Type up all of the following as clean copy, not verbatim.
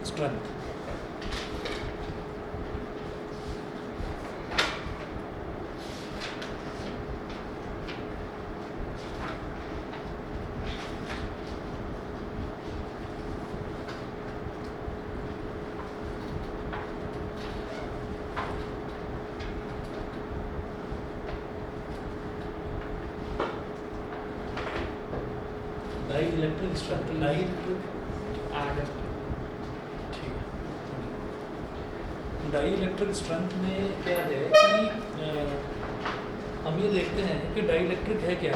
Strength. Dielectric strength, di ठीक है। Die electric strength में क्या है कि हम ये देखते हैं कि डाई इलेक्ट्रिक है क्या।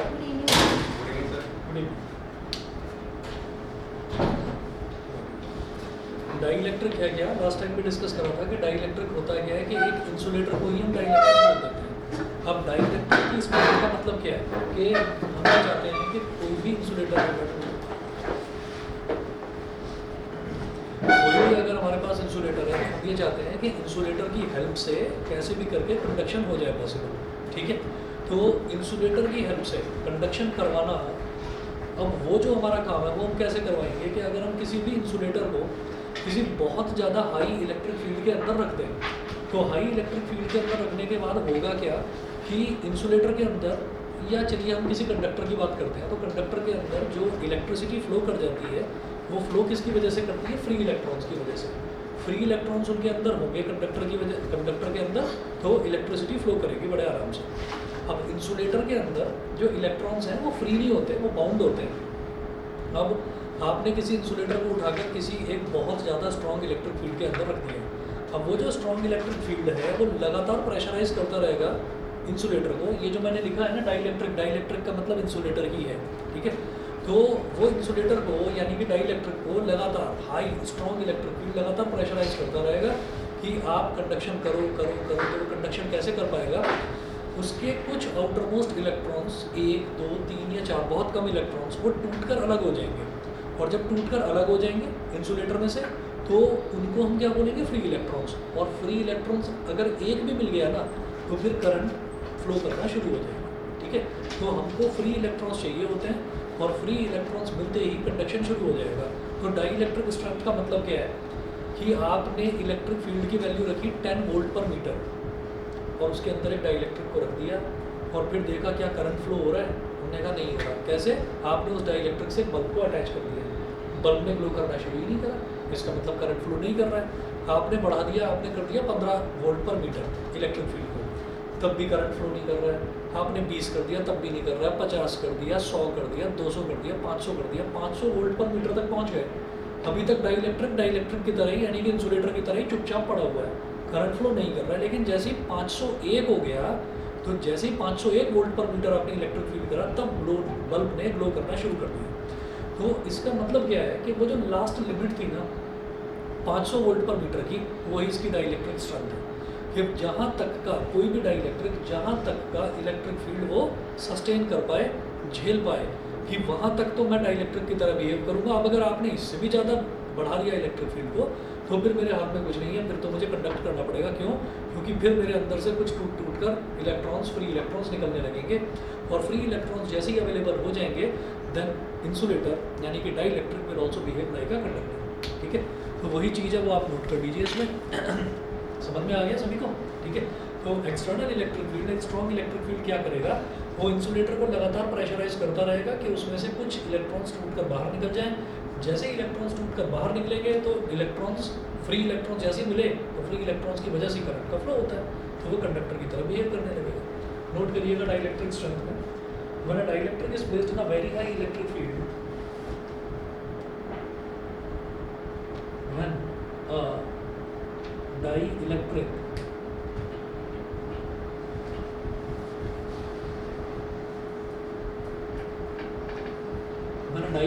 डाई इलेक्ट्रिक है क्या, लास्ट टाइम भी डिस्कस करा था कि डाई इलेक्ट्रिक होता है क्या है कि एक इंसुलेटर को ही हम डाई इलेक्ट्रिक बोल देते हैं। अब डाई इलेक्ट्रिक की स्पेलिंग का मतलब क्या है कि हम ये चाहते हैं कि कोई भी इंसुलेटर अगर हमारे पास इंसुलेटर है तो हम ये चाहते हैं कि इंसुलेटर की हेल्प से कैसे भी करके कंडक्शन हो जाए पॉसिबल, ठीक है। तो इंसुलेटर की हेल्प से कंडक्शन करवाना, अब वो जो हमारा काम है वो हम कैसे करवाएंगे कि अगर हम किसी भी इंसुलेटर को किसी बहुत ज़्यादा हाई इलेक्ट्रिक फील्ड के अंदर रख दें, तो हाई इलेक्ट्रिक फील्ड के अंदर रखने के बाद होगा क्या कि इंसुलेटर के अंदर, या चलिए हम किसी कंडक्टर की बात करते हैं, तो कंडक्टर के अंदर जो इलेक्ट्रिसिटी फ्लो कर जाती है वो फ्लो किसकी वजह से करती है, फ्री इलेक्ट्रॉन्स की वजह से। फ्री इलेक्ट्रॉन्स उनके अंदर होंगे कंडक्टर की वजह, कंडक्टर के अंदर, तो इलेक्ट्रिसिटी फ्लो करेगी बड़े आराम से। अब इंसुलेटर के अंदर जो इलेक्ट्रॉन्स हैं वो फ्री नहीं होते, वो बाउंड होते हैं। अब आपने किसी इंसुलेटर को उठाकर किसी एक बहुत ज़्यादा स्ट्रॉन्ग इलेक्ट्रिक फील्ड के अंदर रख दिया, अब वो जो स्ट्रॉन्ग इलेक्ट्रिक फील्ड है वो लगातार प्रेशराइज करता रहेगा इंसुलेटर को। ये जो मैंने लिखा है ना डाइलेक्ट्रिक, डाइलेक्ट्रिक का मतलब इंसुलेटर ही है, ठीक है। तो वो इंसुलेटर को यानी कि डाइलेक्ट्रिक को लगातार हाई स्ट्रॉन्ग इलेक्ट्रिक फील्ड लगातार प्रेशराइज करता रहेगा कि आप कंडक्शन करो करो करो। तो कंडक्शन कैसे कर पाएगा, उसके कुछ आउटर मोस्ट इलेक्ट्रॉन्स, 1 2 3 या 4 बहुत कम इलेक्ट्रॉन्स, वो टूटकर अलग हो जाएंगे। और जब टूटकर अलग हो जाएंगे इंसुलेटर में से, तो उनको हम क्या बोलेंगे, फ्री इलेक्ट्रॉन्स। और फ्री इलेक्ट्रॉन्स अगर एक भी मिल गया ना तो फिर करंट फ्लो करना शुरू हो जाएगा, ठीक है। तो हमको फ्री इलेक्ट्रॉन्स चाहिए होते हैं और फ्री इलेक्ट्रॉन्स मिलते ही कंडक्शन शुरू हो जाएगा। तो डाई इलेक्ट्रिक स्ट्रेंथ का मतलब क्या है कि आपने इलेक्ट्रिक फील्ड की वैल्यू रखी 10 वोल्ट पर मीटर और उसके अंदर एक डाई इलेक्ट्रिक को रख दिया और फिर देखा क्या करंट फ्लो हो रहा है, उन्होंने कहा नहीं हो रहा। कैसे, आपने उस डाई इलेक्ट्रिक से बल्ब को अटैच कर दिया, बल्ब ने ग्लो करना शुरू ही नहीं करा, इसका मतलब करंट फ्लो नहीं कर रहा है। आपने बढ़ा दिया, आपने कर दिया 15 वोल्ट पर मीटर इलेक्ट्रिक फील्ड को, तब भी करंट फ्लो नहीं कर रहा है। आपने 20 कर दिया तब भी नहीं कर रहा है, 50 कर दिया, 100 कर दिया, 200 कर दिया, 500 कर दिया, 500 वोल्ट पर मीटर तक पहुंच गए। अभी तक डाई इलेक्ट्रिक की तरह ही यानी कि इंसुलेटर की तरह ही चुपचाप पड़ा हुआ है, करंट फ्लो नहीं कर रहा है। लेकिन जैसे ही 501 हो गया, तो जैसे ही 501 वोल्ट पर मीटर आपने इलेक्ट्रिक फील करा, तब बल्ब ने ग्लो करना शुरू कर दिया। तो इसका मतलब क्या है कि वो जो लास्ट लिमिट थी ना 500 वोल्ट पर मीटर की, वही इसकी डाई इलेक्ट्रिक स्ट्रेंथ है कि जहाँ तक का कोई भी डाई इलेक्ट्रिक, जहाँ तक का इलेक्ट्रिक फील्ड वो सस्टेन कर पाए, झेल पाए, कि वहाँ तक तो मैं डाई इलेक्ट्रिक की तरह बिहेव करूँगा। अब अगर आपने इससे भी ज़्यादा बढ़ा दिया इलेक्ट्रिक फील्ड को, तो फिर मेरे हाथ में कुछ नहीं है, फिर तो मुझे कंडक्ट करना पड़ेगा। क्यों? क्योंकि फिर मेरे अंदर से कुछ टूट कर इलेक्ट्रॉन्स, फ्री इलेक्ट्रॉन्स निकलने लगेंगे और फ्री इलेक्ट्रॉन्स जैसे ही अवेलेबल हो जाएंगे, देन इंसुलेटर यानी कि dielectric will also behave like a conductor, ठीक है। तो वही चीज़ है, वो आप नोट कर लीजिए इसमें। समझ में आ गया सभी को, ठीक है। तो एक्सटर्नल इलेक्ट्रिक फील्ड, एक स्ट्रॉन्ग इलेक्ट्रिक फील्ड क्या करेगा, वो इंसुलेटर को लगातार प्रेशराइज करता रहेगा कि उसमें से कुछ इलेक्ट्रॉन्स टूटकर बाहर निकल जाएं। जैसे ही इलेक्ट्रॉन्स टूटकर बाहर निकलेंगे तो इलेक्ट्रॉन्स, फ्री इलेक्ट्रॉन्स जैसे ही मिले तो फ्री इलेक्ट्रॉन्स की वजह से करंट का फ्लो होता है, तो वो कंडक्टर की तरह बिहेव करने लगेगा। नोट करिएगा डाई इलेक्ट्रिक स्ट्रेंथ में, when a dielectric is placed in a very high electric field, when a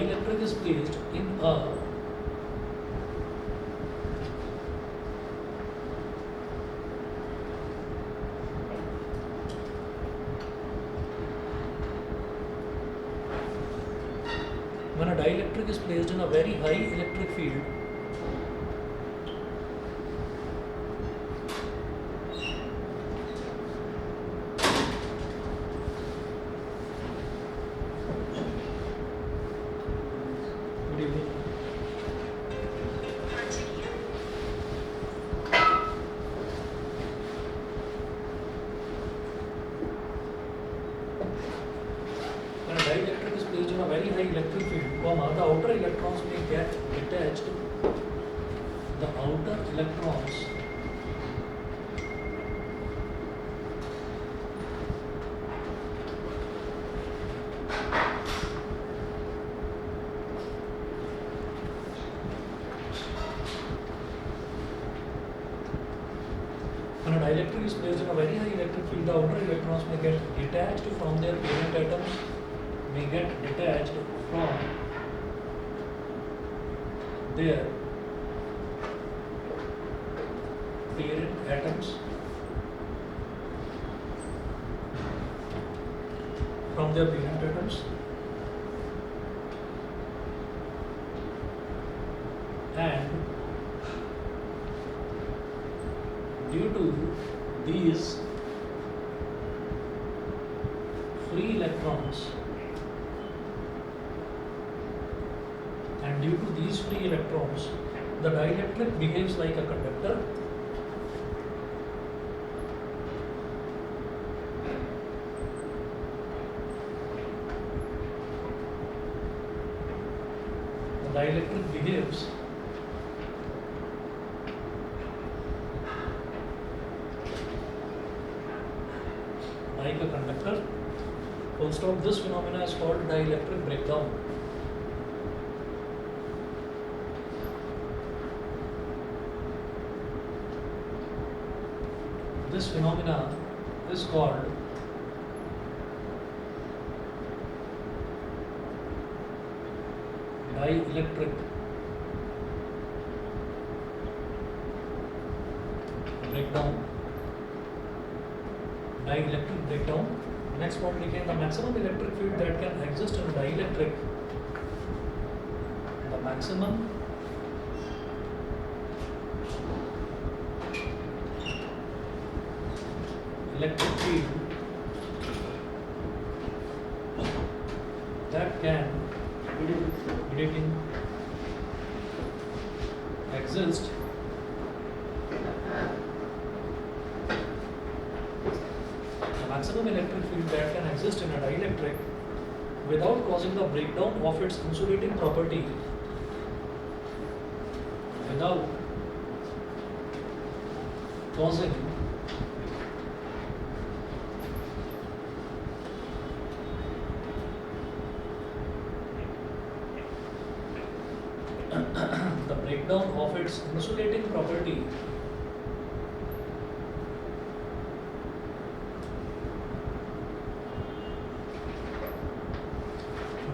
dielectric is placed in a dielectric is placed in a very high electric field, good evening. electric field, comma, the outer electrons may get detached. The outer electrons when a dielectric is placed in a very high electric field, the outer electrons may get detached from their parent atoms, may get detached from their parent atoms, and due to these free electrons, the dielectric behaves like a conductor. The dielectric behaves like a conductor. Full stop. This phenomena is called dielectric breakdown. This phenomena is called dielectric breakdown. Dielectric breakdown. Next point लिखें, the maximum electric field that can exist in a dielectric. The maximum electric field that can exist maximum electric field that can exist in a dielectric without causing the breakdown of its insulating property, without causing the breakdown of its insulating property,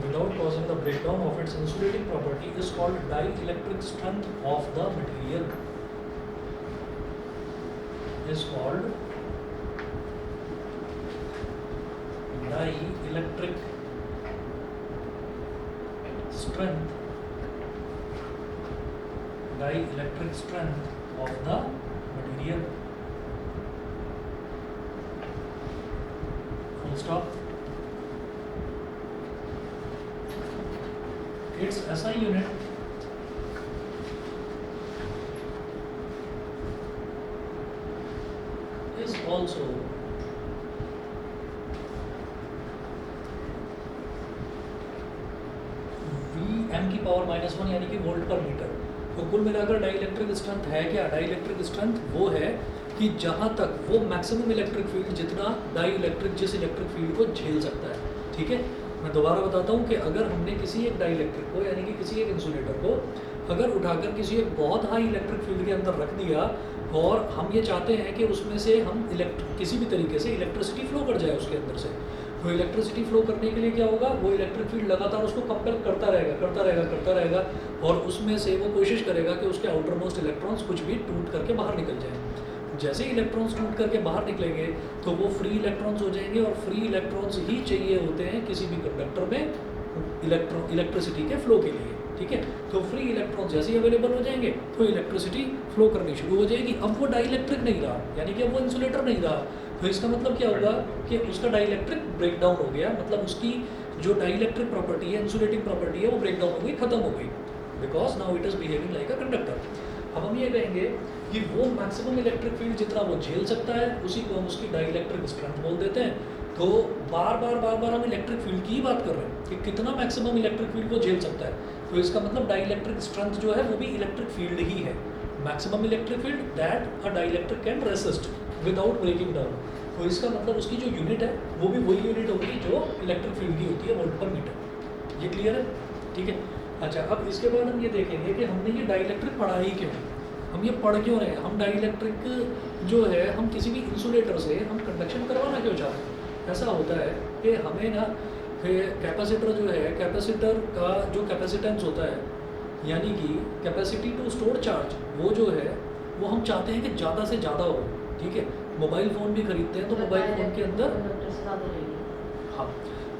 without causing the breakdown of its insulating property, is called dielectric strength of the material. Is called dielectric strength. Dielectric strength of the material. Full stop. Its SI unit is also Vm की power -1 यानी कि volt पर metre. तो कुल मिलाकर dielectric strength है क्या? Dielectric strength वो है कि जहाँ तक वो मैक्सिमम इलेक्ट्रिक फील्ड जितना डाइलेक्ट्रिक जिस इलेक्ट्रिक फील्ड को झेल सकता है। ठीक है, मैं दोबारा बताता हूँ कि अगर हमने किसी एक डाइलेक्ट्रिक को यानी कि किसी एक इंसुलेटर को अगर उठाकर किसी एक बहुत हाई इलेक्ट्रिक फील्ड के अंदर रख दिया और हम ये चाहते हैं कि उसमें से हम किसी भी तरीके से इलेक्ट्रिसिटी फ्लो कर जाए उसके अंदर से, तो इलेक्ट्रिसिटी फ्लो करने के लिए क्या होगा, वो इलेक्ट्रिक फील्ड लगातार उसको कंपेल करता रहेगा और उसमें से वो कोशिश करेगा कि उसके आउटर मोस्ट इलेक्ट्रॉन्स कुछ भी टूट करके बाहर निकल जाए। जैसे ही इलेक्ट्रॉन्स टूट करके बाहर निकलेंगे तो वो फ्री इलेक्ट्रॉन्स हो जाएंगे और फ्री इलेक्ट्रॉन्स ही चाहिए होते हैं किसी भी कंडक्टर में इलेक्ट्रिसिटी के फ्लो के लिए। ठीक है, तो फ्री इलेक्ट्रॉन्स जैसे ही अवेलेबल हो जाएंगे तो इलेक्ट्रिसिटी फ्लो करनी शुरू हो जाएगी। अब वो डाइलेक्ट्रिक नहीं रहा, यानी कि अब वो इंसुलेटर नहीं रहा, तो इसका मतलब क्या होगा कि उसका डाइलेक्ट्रिक ब्रेकडाउन हो गया, मतलब उसकी जो डाइलेक्ट्रिक प्रॉपर्टी है, इंसुलेटिंग प्रॉपर्टी है, वो ब्रेकडाउन हो गई, खत्म हो गई, because now it is behaving like a conductor. अब हम ये कहेंगे कि वो मैक्सिमम इलेक्ट्रिक फील्ड जितना वो झेल सकता है उसी को हम उसकी डाइलेक्ट्रिक स्ट्रेंथ बोल देते हैं। तो बार बार हम इलेक्ट्रिक फील्ड की ही बात कर रहे हैं कि कितना मैक्सिमम इलेक्ट्रिक फील्ड को झेल सकता है। तो इसका मतलब डाइलेक्ट्रिक स्ट्रेंथ जो है वो भी इलेक्ट्रिक फील्ड ही है। Maximum electric field that a dielectric can resist without breaking down. तो इसका मतलब उसकी जो यूनिट है वो भी वही यूनिट होगी जो इलेक्ट्रिक फील्ड की होती है, वोल्ट पर मीटर। ये क्लियर है? ठीक है। अच्छा, अब इसके बाद हम ये देखेंगे कि हमने ये डाइलेक्ट्रिक पढ़ा ही क्यों, हम ये पढ़ क्यों रहे हैं। हम डाइलेक्ट्रिक जो है हम किसी भी इंसुलेटर से हम कंडक्शन करवाना क्यों चाहते हैं। ऐसा होता है कि हमें ना कैपेसिटर जो है, कैपेसिटर का जो कैपेसिटेंस होता है, यानी कि कैपेसिटी टू स्टोर चार्ज, वो जो है वो हम चाहते हैं कि ज़्यादा से ज़्यादा हो। ठीक है। मोबाइल फ़ोन भी खरीदते हैं तो मोबाइल फ़ोन के अंदर, हाँ,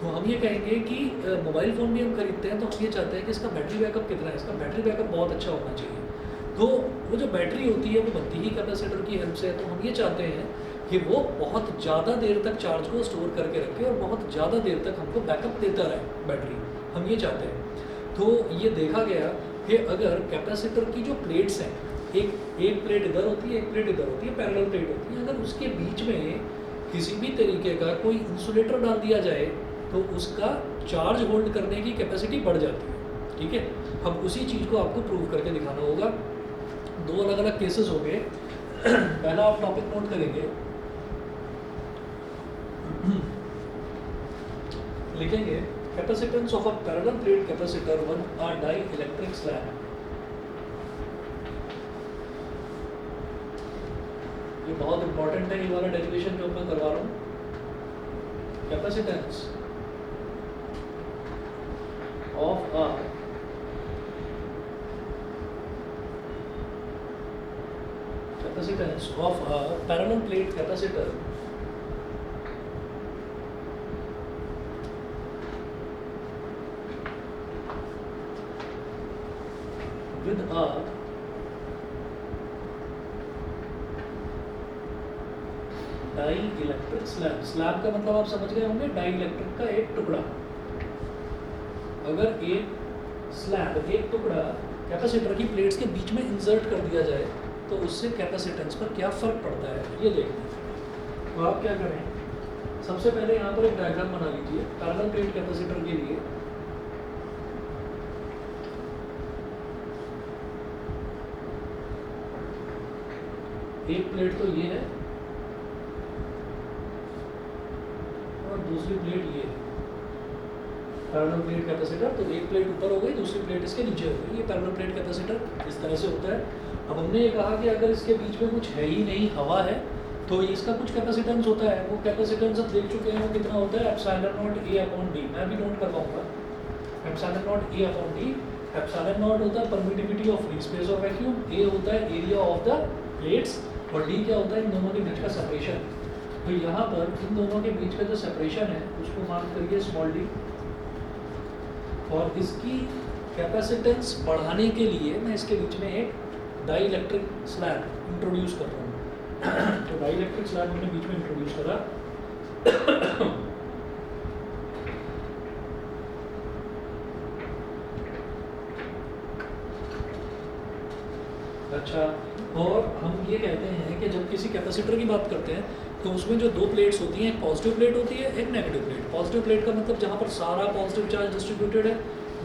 तो हम ये कहेंगे कि मोबाइल फ़ोन भी हम खरीदते हैं तो हम ये चाहते हैं कि इसका बैटरी बैकअप कितना है, इसका बैटरी बैकअप बहुत अच्छा होना चाहिए। तो वो जो बैटरी होती है वो बनती ही कैपेसिटर की हेल्प से। तो हम ये चाहते हैं कि वो बहुत ज़्यादा देर तक चार्ज को स्टोर करके रखे और बहुत ज़्यादा देर तक हमको बैकअप देता रहे बैटरी, हम ये चाहते हैं। तो ये देखा गया कि अगर कैपेसिटर की जो प्लेट्स हैं, एक प्लेट इधर होती है, एक प्लेट इधर होती है, पैरेलल प्लेट होती है, अगर उसके बीच में किसी भी तरीके का कोई इंसुलेटर डाल दिया जाए तो उसका चार्ज होल्ड करने की कैपेसिटी बढ़ जाती है। ठीक है। अब उसी चीज़ को आपको प्रूव करके दिखाना होगा। दो अलग अलग केसेस हो गए। पहला आप टॉपिक नोट करेंगे, लिखेंगे capacitance of a parallel plate capacitor one a dielectric slab. ये बहुत इंपॉर्टेंट है, ये वाला डेरिवेशन जो मैं करवा रहा हूँ। Capacitance of a capacitance of a parallel plate capacitor with a dielectric slab. Slab का मतलब आप समझ गए होंगे, डाइइलेक्ट्रिक का एक टुकड़ा। अगर एक स्लैब, एक टुकड़ा कैपेसिटर की प्लेट्स के बीच में इंसर्ट कर दिया जाए तो उससे कैपेसिटेंस पर क्या फ़र्क पड़ता है, ये देखते हैं। तो आप क्या करें, सबसे पहले यहाँ पर एक डायग्राम बना लीजिए पैरेलल प्लेट कैपेसिटर के लिए। एक प्लेट तो ये है और दूसरी प्लेट ये है। पैरेलल प्लेट कैपेसिटर, तो एक प्लेट ऊपर हो गई, दूसरी प्लेट इसके नीचे हो गई। ये पैरेलल प्लेट कैपेसिटर इस तरह से होता है। अब हमने ये कहा कि अगर इसके बीच में कुछ है ही नहीं, हवा है, तो इसका कुछ कैपेसिटेंस होता है। वो कैपेसिटेंस अब देख चुके हैं, वो कितना होता है, epsilon not A upon D. मैं भी नोट करवाऊंगा, epsilon not A upon D. Epsilon naught होता है permittivity of free space of vacuum, A होता है एरिया ऑफ द प्लेट्स, और डी क्या होता है, इन दोनों के बीच का सेपरेशन। तो यहाँ पर इन दोनों के बीच का जो सेपरेशन है उसको मार्क करिए स्मॉल डी। और इसकी कैपेसिटेंस बढ़ाने के लिए मैं इसके बीच में एक डाइइलेक्ट्रिक स्लैब इंट्रोड्यूस कर रहा हूँ। तो डाइइलेक्ट्रिक स्लैब हमने बीच में इंट्रोड्यूस करा। अच्छा, और हम ये कहते हैं कि जब किसी कैपेसिटर की बात करते हैं तो उसमें जो दो प्लेट्स होती हैं, एक पॉजिटिव प्लेट होती है, एक नेगेटिव प्लेट। पॉजिटिव प्लेट का मतलब जहाँ पर सारा पॉजिटिव चार्ज डिस्ट्रीब्यूटेड है,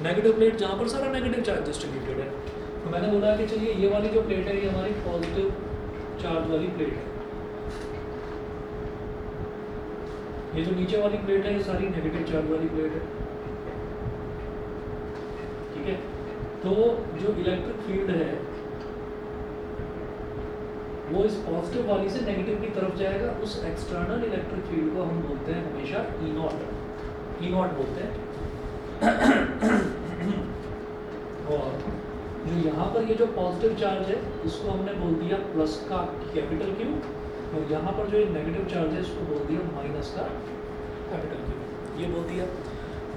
नेगेटिव प्लेट जहाँ पर सारा नेगेटिव चार्ज डिस्ट्रीब्यूटेड है। तो मैंने बोला कि चलिए ये वाली जो प्लेट है ये हमारी पॉजिटिव चार्ज वाली प्लेट है, ये जो नीचे वाली प्लेट है ये सारी नेगेटिव चार्ज वाली प्लेट है। ठीक है। तो जो इलेक्ट्रिक फील्ड है वो इस पॉजिटिव वाली से नेगेटिव की तरफ जाएगा। उस एक्सटर्नल इलेक्ट्रिक फील्ड को हम बोलते हैं हमेशा ई नॉट बोलते हैं। और जो यहाँ पर ये जो पॉजिटिव चार्ज है इसको हमने बोल दिया प्लस का कैपिटल क्यू, और यहाँ पर जो ये नेगेटिव चार्ज है इसको बोल दिया माइनस का कैपिटल क्यू, ये बोल दिया।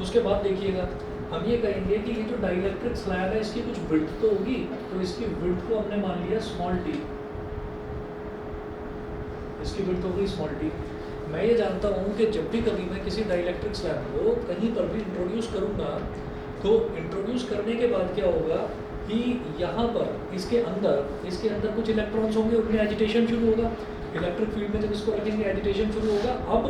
उसके बाद देखिएगा हम ये कहेंगे कि ये जो डाइइलेक्ट्रिक स्लैब है इसकी कुछ विड्थ तो होगी, तो इसकी विड्थ को हमने मान लिया स्मॉल टी, इसकी विड्थ हो गई स्मॉल टी। मैं ये जानता हूँ कि जब भी कभी मैं किसी डाइइलेक्ट्रिक स्लैब को कहीं पर भी इंट्रोड्यूस करूँगा तो इंट्रोड्यूस करने के बाद क्या होगा कि यहाँ पर इसके अंदर कुछ इलेक्ट्रॉन्स होंगे, उनमें एजिटेशन शुरू होगा। इलेक्ट्रिक फील्ड में जब इसको रखेंगे एजिटेशन शुरू होगा। अब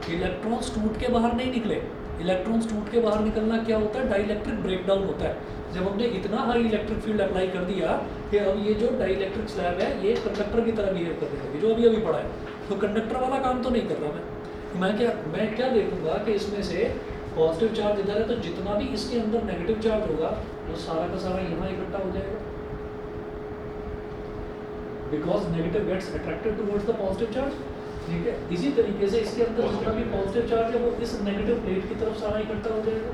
इलेक्ट्रॉन्स टूट के बाहर नहीं निकले। इलेक्ट्रॉन्स टूट के बाहर निकलना क्या होता है? डाइइलेक्ट्रिक ब्रेकडाउन होता है। जब हमने इतना हाई इलेक्ट्रिक फील्ड अप्लाई कर दिया कि अब ये जो डाइइलेक्ट्रिक स्लैब है ये कंडक्टर की तरह बिहेव करने लगी, जो अभी अभी पढ़ा है। तो कंडक्टर वाला काम तो नहीं कर रहा मैं क्या देखूंगा कि इसमें से पॉजिटिव चार्ज इधर है, तो जितना भी इसके अंदर नेगेटिव चार्ज होगा वो सारा का सारा यहाँ इकट्ठा हो जाएगा, because negative gets attracted towards the positive charge. ठीक है, इसी तरीके से इसके अंदर जितना भी पॉजिटिव चार्ज है वो इस नेगेटिव प्लेट की तरफ सारा इकट्ठा हो जाएगा।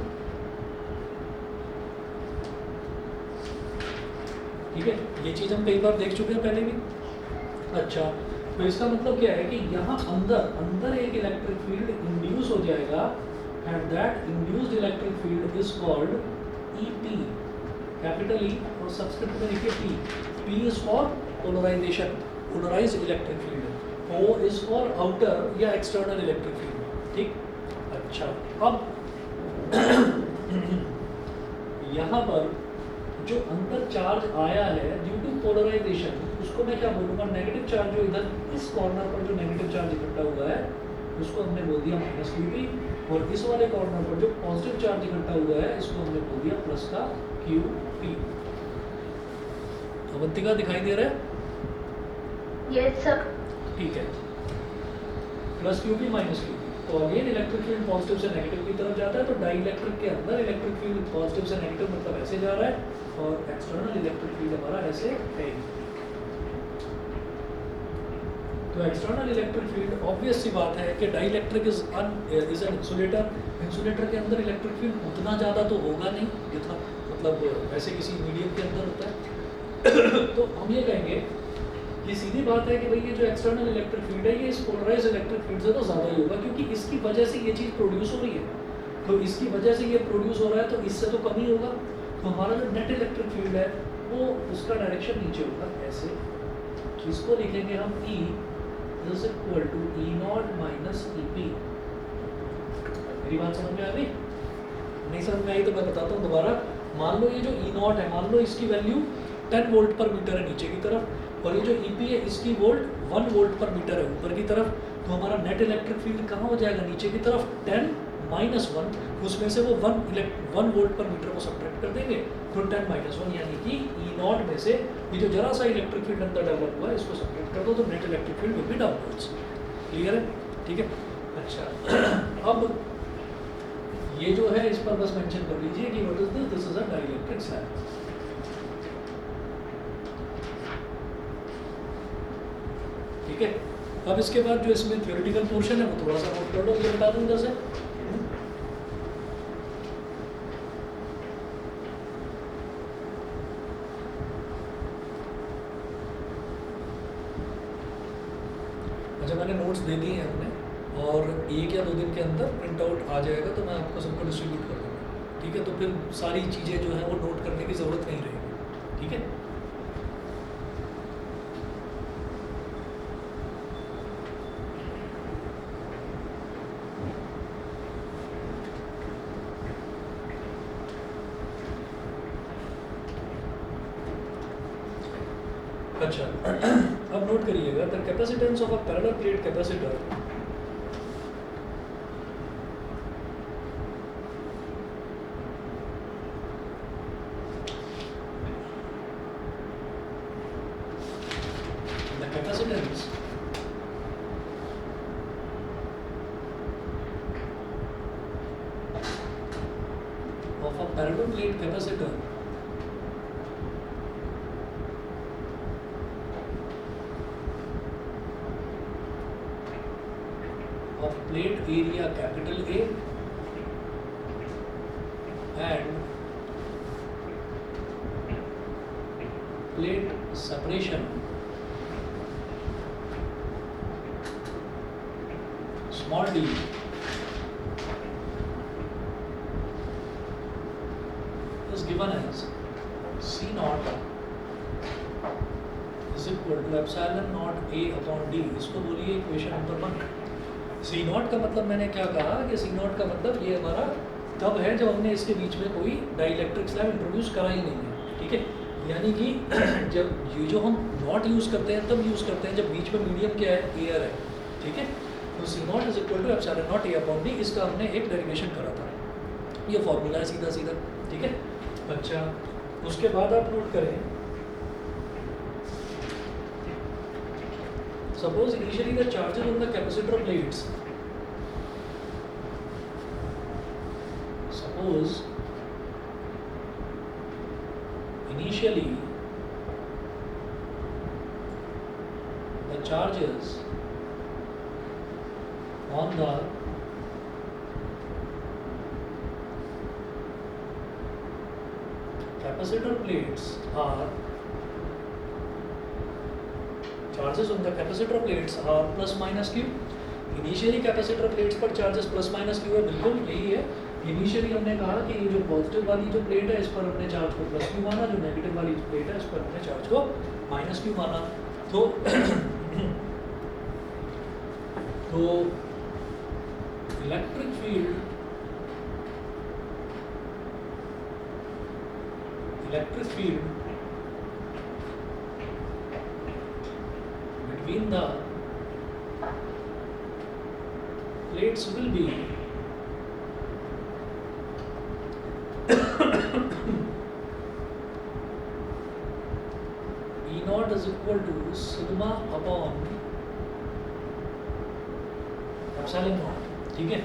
ठीक है, ये चीज़ हम कई बार देख चुके हैं पहले भी। अच्छा, तो इसका मतलब क्या है कि यहाँ अंदर एक इलेक्ट्रिक फील्ड इंड्यूस हो जाएगा, and that induced electric field is called EP, capital E और सब्सक्रिप्ट में लिखिए P। P is for polarisation, polarised electric field. O is for outer या एक्सटर्नल इलेक्ट्रिक फील्ड। ठीक, अच्छा, अब यहाँ पर जो अंदर चार्ज आया है ड्यू टू पोलराइजेशन, उसको मैं क्या बोलूँगा? नेगेटिव चार्ज जो इधर इस कॉर्नर पर जो नेगेटिव चार्ज इकट्ठा हुआ है उसको हमने बोल दिया -QP, और इस वाले कॉर्नर पर जो पॉजिटिव चार्ज इकट्ठा हुआ है इसको हमने बोल दिया प्लस का QP। अवंतिका दिखाई दे रहा है? Yes sir. ठीक है, प्लस QP माइनस QP। तो अगेन इलेक्ट्रिक फील्ड पॉजिटिव से नेगेटिव की तरफ जाता है, तो डाइइलेक्ट्रिक के अंदर इलेक्ट्रिक फील्ड पॉजिटिव से नेगेटिव मतलब ऐसे जा रहा है, और एक्सटर्नल इलेक्ट्रिक फील्ड हमारा ऐसे है। तो एक्सटर्नल इलेक्ट्रिक फील्ड ऑब्वियस सी बात है कि dielectric is an insulator. Insulator के अंदर इलेक्ट्रिक फील्ड उतना ज़्यादा तो होगा नहीं जितना मतलब वैसे किसी मीडियम के अंदर होता है। तो हम ये कहेंगे कि सीधी बात है कि भाई ये जो एक्सटर्नल इलेक्ट्रिक फील्ड है ये इस पोलराइज्ड इलेक्ट्रिक फील्ड से तो ज़्यादा ही होगा, क्योंकि इसकी वजह से ये चीज़ प्रोड्यूस हो रही है। तो इसकी वजह से ये प्रोड्यूस हो रहा है, तो इससे तो कम ही होगा। तो हमारा जो नेट इलेक्ट्रिक फील्ड है वो उसका डायरेक्शन नीचे होगा ऐसे। इसको लिखेंगे हम E is equal to E0 minus EP। मेरी बात समझ में आ गई? नहीं समझ में आई तो मैं बताता हूँ दोबारा। मान लो ये जो E0 है, मान लो इसकी वैल्यू 10 वोल्ट पर मीटर है नीचे की तरफ, और ये जो EP है इसकी वोल्ट 1 वोल्ट पर मीटर है ऊपर की तरफ। तो हमारा नेट इलेक्ट्रिक फील्ड कहाँ हो जाएगा? नीचे की तरफ 10 माइनस 1, उसमें से वो 1 वोल्ट पर मीटर को सब्ट्रैक्ट कर देंगे, तो 10 माइनस 1, यानी कि E0 में से ये जो जरा सा इलेक्ट्रिक फील्ड अंदर डेवलप हुआ है इसको सब्ट्रैक्ट कर दो, तो net electric field will be downwards. Clear है? ठीक है, अच्छा। अब ये जो है इस पर बस मेंशन कर लीजिए कि what is this? This is a dielectric slab. ठीक है, अब इसके बाद जो इसमें थ्योरेटिकल पोर्शन है वो थोड़ा सा नोट कर लो, ये बता दूं इधर से। अच्छा, मैंने नोट्स दे दिए हैं हमने, और 1 या 2 दिन के अंदर प्रिंट आउट आ जाएगा, तो मैं आपको सबको डिस्ट्रीब्यूट कर दूँगा। ठीक है, तो फिर सारी चीज़ें जो हैं वो नोट करने की ज़रूरत नहीं रहेगी। ठीक है, अच्छा। अब नोट करिएगा, the capacitance of a parallel plate capacitor the capacitance of a parallel plate capacitor of plate area capital A and plate separation small d is given as C naught is equal to epsilon naught A upon D। इसको बोलिए equation number 1। C not का मतलब मैंने क्या कहा कि C not का मतलब ये हमारा तब है जब हमने इसके बीच में कोई डाइइलेक्ट्रिक स्लैब इंट्रोड्यूस करा ही नहीं है। ठीक है, यानी कि जब ये जो हम नॉट यूज़ करते हैं तब यूज़ करते हैं जब बीच में मीडियम क्या है? एयर है। ठीक है, तो C naught is equal to epsilon not A upon D, इसका हमने एक डेरिवेशन करा था, ये फॉर्मूला है सीधा सीधा, ठीक है। अच्छा, उसके बाद आप नोट करें, suppose initially the charges on the capacitor plates, suppose initially the charges on the capacitor plates are plus minus q। Initially capacitor plates पर चार्जेस प्लस माइनस क्यू है, बिल्कुल यही है। इनिशियली हमने कहा कि ये जो पॉजिटिव वाली जो प्लेट है इस पर हमने चार्ज को प्लस क्यू माना, जो नेगेटिव वाली प्लेट है इस पर हमने चार्ज को माइनस क्यू माना। तो electric field between the plates will be E naught is equal to sigma upon epsilon naught, ठीक है।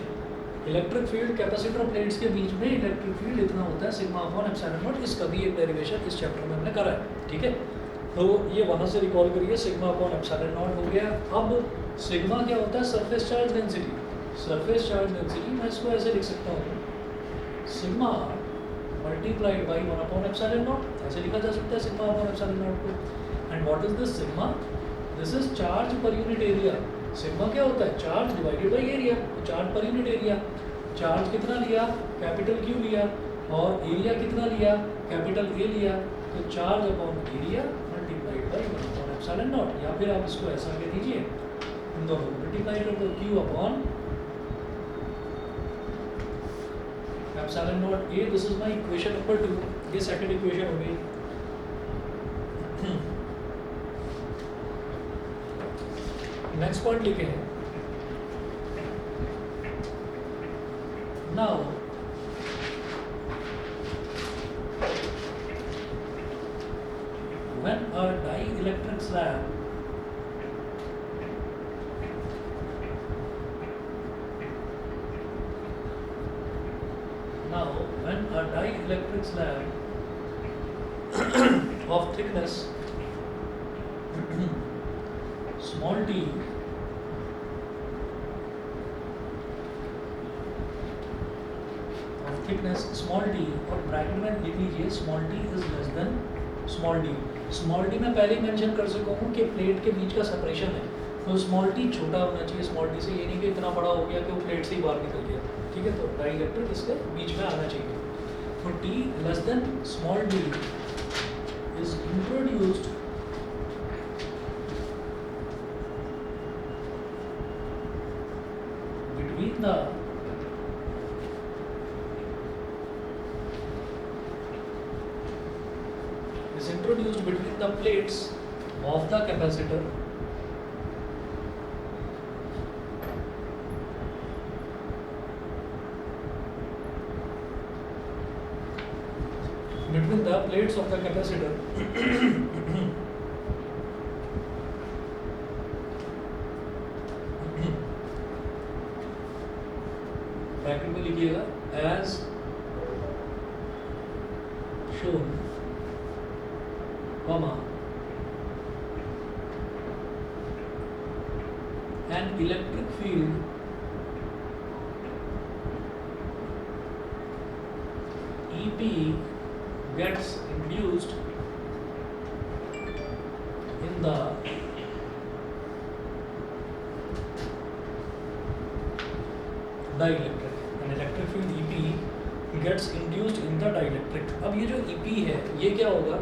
इलेक्ट्रिक फील्ड कैपेसिटर प्लेट्स के बीच में इलेक्ट्रिक फील्ड इतना होता है सिग्मा अपॉन एप्सिलॉन नॉट, इसका भी एक डेरिवेशन इस चैप्टर में हमने करा है, ठीक है। तो ये वहाँ से रिकॉल करिए, सिग्मा अपॉन एप्सिलॉन नॉट हो गया। अब सिग्मा क्या होता है? Surface charge density. Surface charge density मैं इसको ऐसे लिख सकता हूँ, sigma multiplied by 1 upon epsilon not, ऐसे लिखा जा सकता है सिग्मा अपॉन एप्सिलॉन नॉट को। And what is this sigma? This is charge per unit area. Sigma क्या होता है? चार्ज डिवाइडेड बाई एरिया, तो charge per unit area. Charge कितना लिया? कैपिटल क्यू लिया, और एरिया कितना लिया? कैपिटल ए लिया, तो charge upon area multiplied by 1 upon epsilon not. या फिर आप इसको ऐसा कह दीजिए, इन दोनों को मल्टीप्लाई कर दो, Q upon epsilon not a. This is my equation number 2, ये सेकंड इक्वेशन हो गई। नेक्स्ट पॉइंट लिखे हैं, now when a dielectric slab of thickness small t और ब्रैकेट में लिख लीजिए small t is less than small d। Small D में पहले ही मेंशन कर सकूँ कि प्लेट के बीच का सेपरेशन है, तो स्मॉल टी छोटा होना चाहिए स्मॉल डी से, ये नहीं कि इतना बड़ा हो गया कि वो प्लेट से ही बाहर निकल गया, ठीक है। तो डाइइलेक्ट्रिक इसके बीच में आना चाहिए। तो T less than small D is introduced between the introduced between the plates of the capacitor bracket में लिखिएगा as shown comma an electric field EP gets induced in the dielectric, an electric field EP gets induced in the dielectric। अब ये जो EP है ये क्या होगा?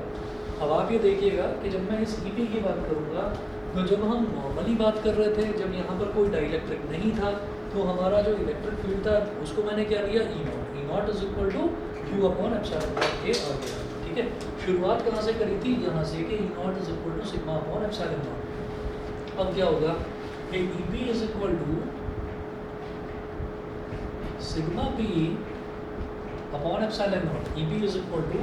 अब आप ये देखिएगा कि जब मैं इस EP की बात करूँगा, तो जब हम नॉर्मली बात कर रहे थे, जब यहाँ पर कोई डाइइलेक्ट्रिक नहीं था, तो हमारा जो इलेक्ट्रिक फील्ड था उसको मैंने क्या लिया? E not is equal to Q upon epsilon not A आ गया, ठीक है। शुरुआत कहाँ से करी थी? यहाँ से कि E not is equal to sigma upon epsilon not. अब क्या होगा कि EP is equal to sigma P upon epsilon not, EP is equal to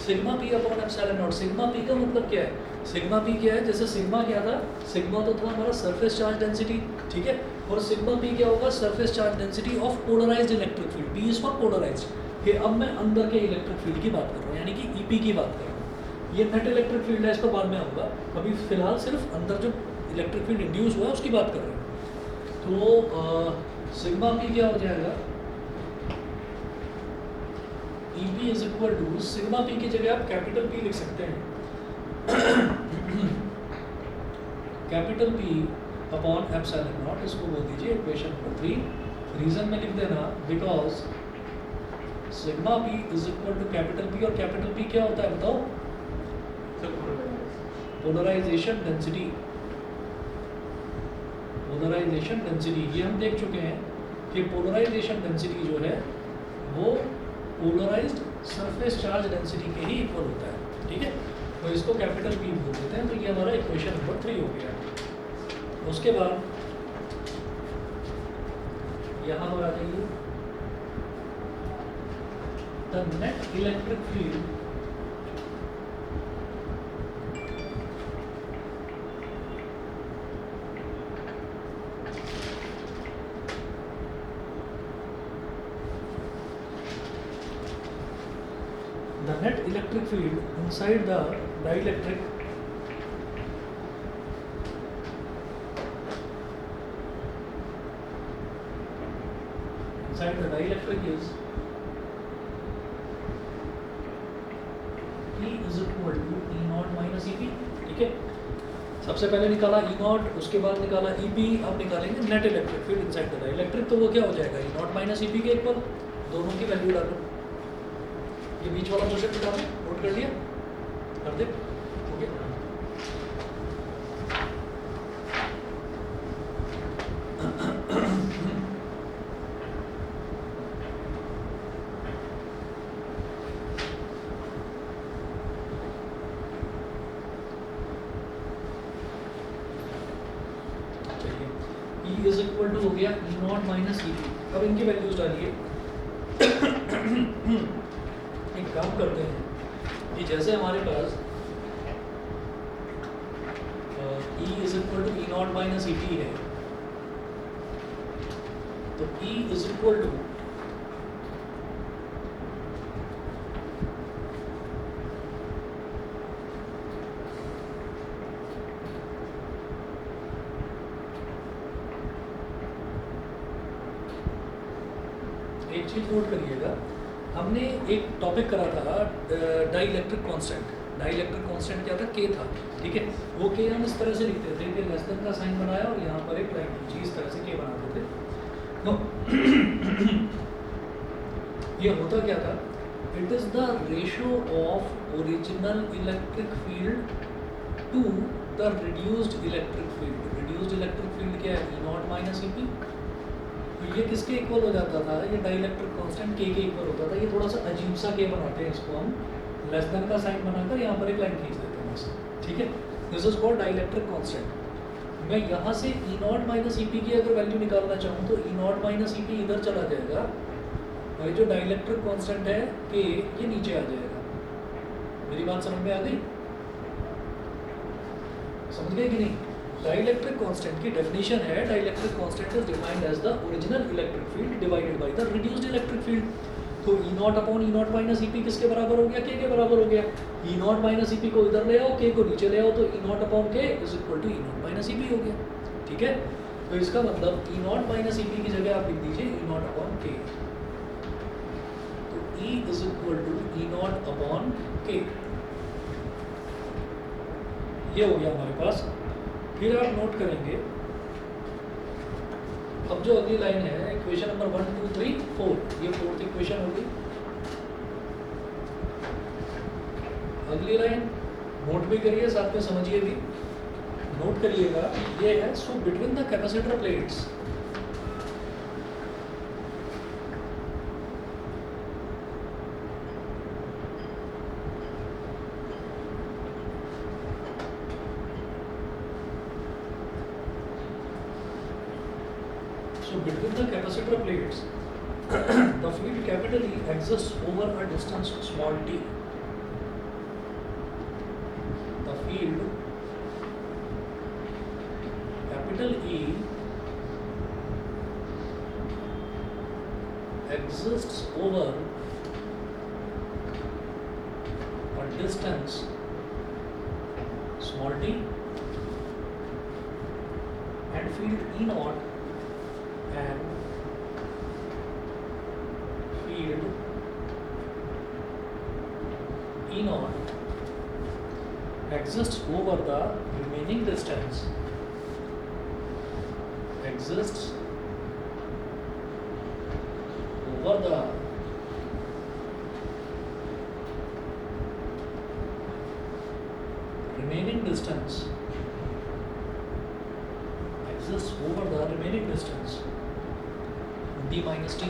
sigma P upon epsilon not. Sigma P का मतलब क्या है? सिग्मा पी क्या है? जैसे सिग्मा क्या था? सिग्मा तो था हमारा सरफेस चार्ज डेंसिटी, ठीक है। और सिग्मा पी क्या होगा? Surface charge density of polarised electric field. P is for polarised. ये अब मैं अंदर के इलेक्ट्रिक फील्ड की बात कर रहा हूँ, यानी कि ईपी की बात कर रहा हूँ। ये नेट इलेक्ट्रिक फील्ड है, इस पर बाद में आऊँगा। अभी फिलहाल सिर्फ अंदर जो इलेक्ट्रिक फील्ड इंड्यूस हुआ है उसकी बात कर रहे हैं। तो सिग्मा पी क्या हो जाएगा? EP is equal to sigma P की जगह आप कैपिटल पी लिख सकते हैं, capital P upon epsilon not. इसको बोल दीजिए इक्वेशन नंबर 3। रीजन में लिख देना because sigma P is equal to capital P, और कैपिटल पी क्या होता है बताओ? Polarisation density. पोलराइजेशन डेंसिटी ये हम देख चुके हैं कि पोलराइजेशन डेंसिटी जो है वो पोलराइज्ड सरफेस चार्ज डेंसिटी के ही इक्वल होता है, ठीक है। तो इसको कैपिटल पी बोल देते हैं। तो ये हमारा इक्वेशन नंबर 3 हो गया। उसके बाद यहाँ पर आ जाइए, the net electric field inside the dielectric is E is equal to E naught minus EP, ठीक है। सबसे पहले निकाला E naught, उसके बाद निकाला EP, अब निकालेंगे net electric field inside the dielectric. तो वो क्या हो जाएगा? E naught minus EP के इक्वल। दोनों की वैल्यू डालो, ये बीच वाला क्वेश्चन निकालो, नोट कर लिया? कर दे, okay. E is equal to हो गया E नॉट माइनस EP। अब इनकी वैल्यूज डालिए। एक काम करते हैं कि जैसे हमारे पास E is equal to E not minus EP है, तो E इज इक्वल टू एक चीज नोट करिएगा, हमने एक टॉपिक करा था डाइलेक्ट्रिक कांस्टेंट। डाइलेक्ट्रिक कांस्टेंट क्या था? K था, ठीक है। वो K हम इस तरह से लिखते थे कि लेस देन का साइन बनाया और यहाँ पर एक लाइन खींची, इस तरह से K बनाते थे। तो ये होता क्या था? It is the ratio of original electric field to the reduced electric field. Reduced electric field क्या है? E not minus EP। तो ये किसके इक्वल हो जाता था? ये डाइलेक्ट्रिक कांस्टेंट K के इक्वल होता था। ये थोड़ा सा अजीब सा K बनाते हैं, इसको हम लेस देन का साइन बनाकर यहाँ पर एक लाइन खींच देते हैं, ठीक है। This is called dielectric constant. मैं यहाँ से E नॉट माइनस EP की अगर वैल्यू निकालना चाहूँ तो E नॉट माइनस EP इधर चला जाएगा, और जो डाइलेक्ट्रिक कांस्टेंट है K ये नीचे आ जाएगा। मेरी बात समझ में आ गई? समझ गए कि नहीं? डाइलेक्ट्रिक कांस्टेंट की डेफिनेशन है, dielectric constant is defined as the original electric field divided by the reduced electric field. तो E not upon E not minus EP किसके बराबर हो गया? K के बराबर हो गया। E नॉट माइनस EP को इधर ले आओ, K को नीचे ले आओ, तो E not upon K is equal to E not minus EP हो गया, ठीक है। तो इसका मतलब E नॉट माइनस EP की जगह आप लिख दीजिए E नॉट अपॉन K। तो E is equal to E not upon K, ये हो गया हमारे पास। फिर आप नोट करेंगे, अब जो अगली लाइन है इक्वेशन नंबर 1 2 3 4, ये फोर्थ इक्वेशन होगी। अगली लाइन नोट भी करिए, साथ में समझिए भी। नोट करिएगा, ये है so between the capacitor plates between the capacitor plates the field capital E exists over a distance small t. The field capital E exists over a distance small t, and field E naught and field E naught exists over the remaining distance, exists over the remaining distance, exists over the remaining distance d minus t.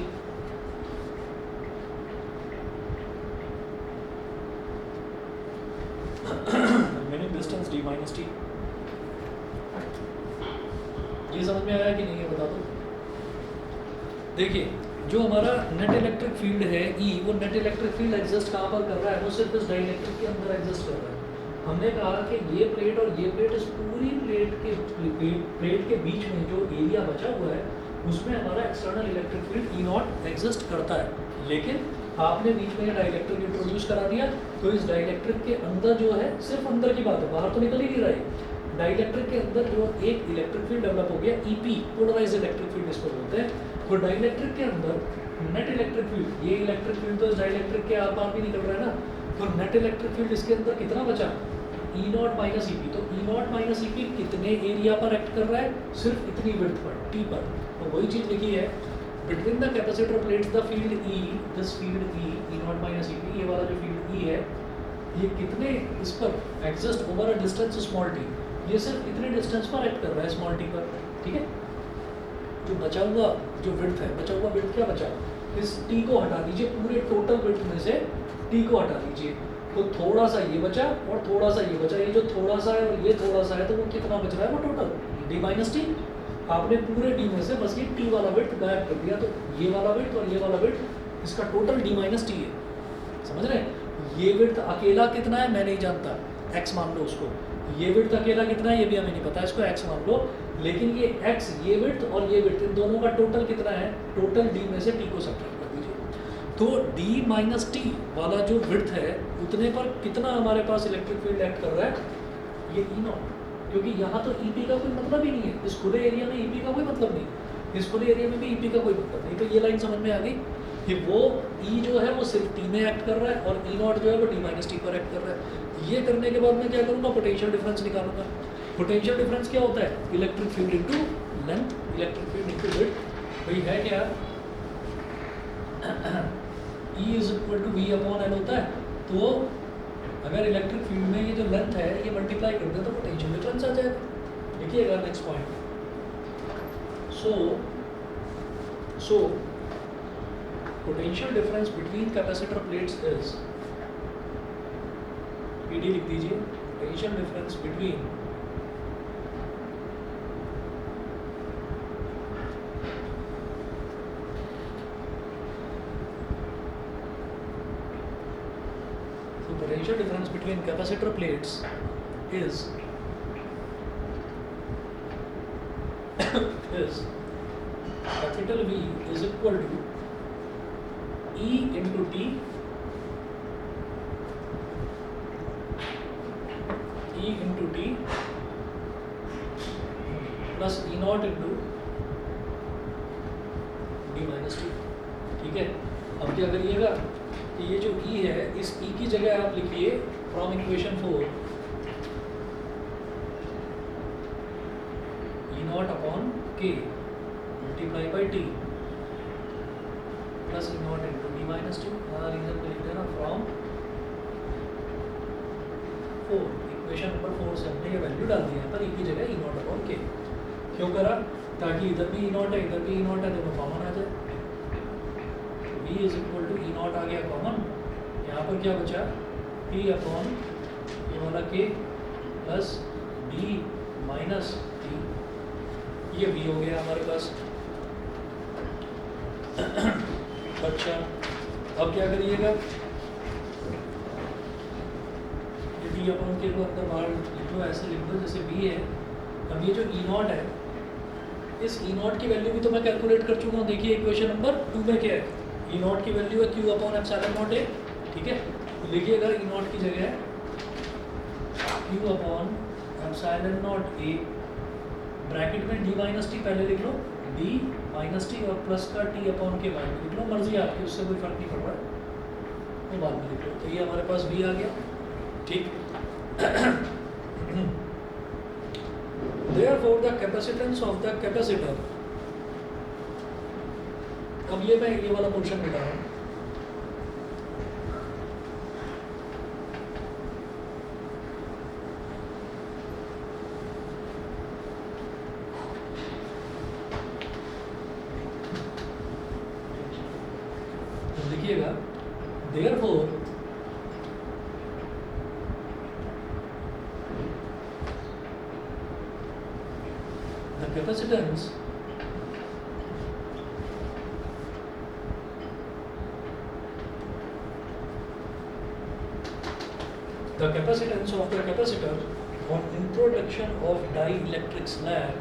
Remaining distance d minus t. ये समझ में आया कि नहीं है बता दो। देखिए जो हमारा नेट इलेक्ट्रिक फील्ड है E, वो नेट इलेक्ट्रिक फील्ड एग्जिस्ट कहाँ पर कर रहा है? वो सिर्फ इस डाइलेक्ट्रिक के अंदर एग्जिस्ट कर रहा है। हमने कहा कि ये प्लेट और ये प्लेट, इस पूरी प्लेट के बीच में जो एरिया बचा हुआ है उसमें हमारा external electric field E not exist करता है। लेकिन आपने बीच में डाइलेक्ट्रिक इंट्रोड्यूस करा दिया, तो इस डाइलेक्ट्रिक के अंदर जो है, सिर्फ अंदर की बात है, बाहर तो निकल ही नहीं रहा है। डाइलेक्ट्रिक के अंदर जो एक इलेक्ट्रिक फील्ड डेवलप हो गया EP, पोलराइज्ड इलेक्ट्रिक फील्ड इसको बोलते हैं। तो डाइलेक्ट्रिक के अंदर नेट इलेक्ट्रिक फील्ड, ये इलेक्ट्रिक फील्ड तो इस डाइलेक्ट्रिक के आर पार भी निकल रहा है ना, तो नेट इलेक्ट्रिक फील्ड इसके अंदर कितना बचा? E not minus EP। तो E नॉट माइनस EP कितने एरिया पर एक्ट कर रहा है? सिर्फ इतनी विड्थ पर, T पर। तो वही चीज़ लिखी है, between the capacitor plates the field E, this field E not minus EP, ये वाला जो फील्ड E है, ये कितने इस पर exist over a distance small t, ये सिर्फ इतने डिस्टेंस पर एक्ट कर रहा है स्मॉल t पर। ठीक है, जो बचा हुआ जो विड्थ है, बचा हुआ विड्थ क्या बचा? इस t को हटा दीजिए, पूरे टोटल विड्थ में से t को हटा दीजिए, तो थोड़ा सा ये बचा और थोड़ा सा ये बचा। ये जो थोड़ा सा है और ये थोड़ा सा है, तो वो कितना बच रहा है? वो टोटल d माइनस टी। आपने पूरे d में से बस ये t वाला विड्थ गायब कर दिया, तो ये वाला विड्थ और ये वाला विड्थ, इसका टोटल d माइनस टी है। समझ रहे हैं? ये विड्थ अकेला कितना है मैं नहीं जानता, x मान लो उसको। ये विड्थ अकेला कितना है ये भी हमें नहीं पता, इसको x मान लो। लेकिन ये x, ये विड्थ और ये विड्थ, इन दोनों का टोटल कितना है? टोटल d में से t को सब्ट्रैक्ट कर दीजिए, तो d माइनस टी वाला जो विड्थ है उतने पर कितना हमारे पास इलेक्ट्रिक फील्ड एक्ट कर रहा है? ये E नॉट। क्योंकि यहाँ तो EP का कोई मतलब ही नहीं है, इस खुले एरिया में EP का कोई मतलब नहीं, इस खुले एरिया में भी EP का कोई मतलब नहीं। तो ये लाइन समझ में आ गई कि वो E जो है वो सिर्फ T में एक्ट कर रहा है और E नॉट जो है वो D माइनस टी पर एक्ट कर रहा है। ये करने के बाद मैं क्या करूँगा? पोटेंशियल डिफरेंस निकालूंगा। पोटेंशियल डिफरेंस क्या होता है? Electric field into length, electric field into width. वही है क्या? E is equal to V upon L होता है। तो अगर इलेक्ट्रिक फील्ड में ये जो लेंथ है ये मल्टीप्लाई कर दे तो पोटेंशियल डिफरेंस आ जाएगा। देखिएगा next point. So potential difference between capacitor plates is, PD लिख दीजिए, potential difference between potential difference between capacitor plates is capital V is equal to E into T plus E naught into D minus T। ठीक है, अब क्या करिएगा कि ये जो E है, इस E की जगह आप लिखिए from equation 4 E not upon K multiply by T plus E not into D minus T. Reason में लिख देना फ्रॉम 4, इक्वेशन नंबर 4 से हमने ये वैल्यू डाल दी है पर E की जगह E नॉट अपॉन K। क्यों करा? ताकि इधर भी E नॉट है, इधर भी E नॉट है, दोनों कॉमन आ जाए। V is equal to E naught आ गया कॉमन, यहाँ पर क्या बचा? P अपॉन ये वाला K plus D minus T, ये V हो गया हमारे पास। अच्छा, अब क्या करिएगा, डी अपॉन के को अंदर बाहर लिख लो, ऐसे लिख लो जैसे बी है। अब ये जो ई नॉट है, इस ई नॉट की वैल्यू भी तो मैं कैलकुलेट कर चुका हूँ। देखिए इक्वेशन नंबर 2 में क्या है, ई नॉट की वैल्यू है Q upon epsilon not a, ठीक है। तो लिखिएगा ई नॉट की जगह Q upon epsilon not a, bracket में डी माइनस टी पहले लिख लो, डी माइनस टी और प्लस का टी अपॉन के बाद लिख लो, मर्जी आपकी, उससे कोई फर्क नहीं पड़ रहा है, वो बाद में लिख लो। तो ये हमारे पास बी आ गया, ठीक। Therefore the capacitance of the capacitor, अब ये मैं ये वाला पोर्शन मिटा रहा हूँ, तो लिखिएगा therefore the capacitance of the capacitor on introduction of dielectric slab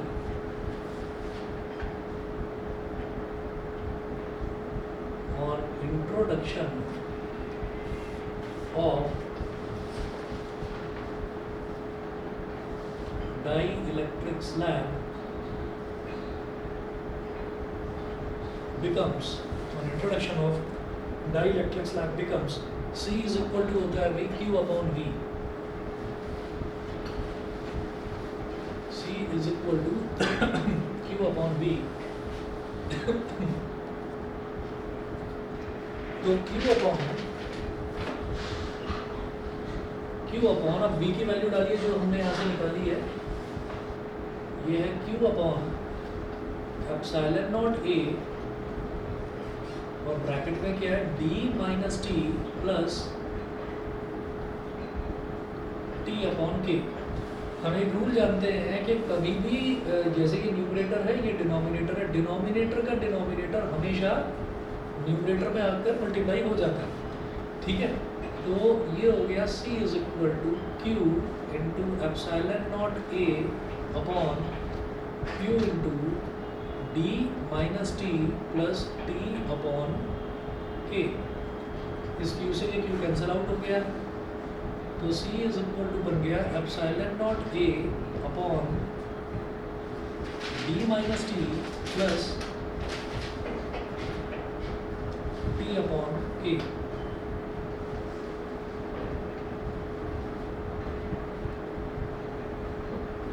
becomes, on introduction of dielectric slab becomes C is equal to होता है भाई Q upon V, C is equal to Q upon V। तो Q upon अब V की value डालिए जो हमने यहाँ से निकाली है, ये है Q upon epsilon not A और ब्रैकेट में क्या है D minus T plus T upon K। हम एक रूल जानते हैं कि कभी भी जैसे कि न्यूमरेटर है, ये डिनोमिनेटर है, डिनोमिनेटर का डिनोमिनेटर हमेशा न्यूमरेटर में आकर मल्टीप्लाई हो जाता है, ठीक है। तो ये हो गया C is equal to Q into epsilon not A upon Q into D minus T plus T upon K। इस Q से ये Q कैंसिल आउट हो गया, तो C इज इक्वल टू बन गया epsilon not A upon D minus T plus T upon K।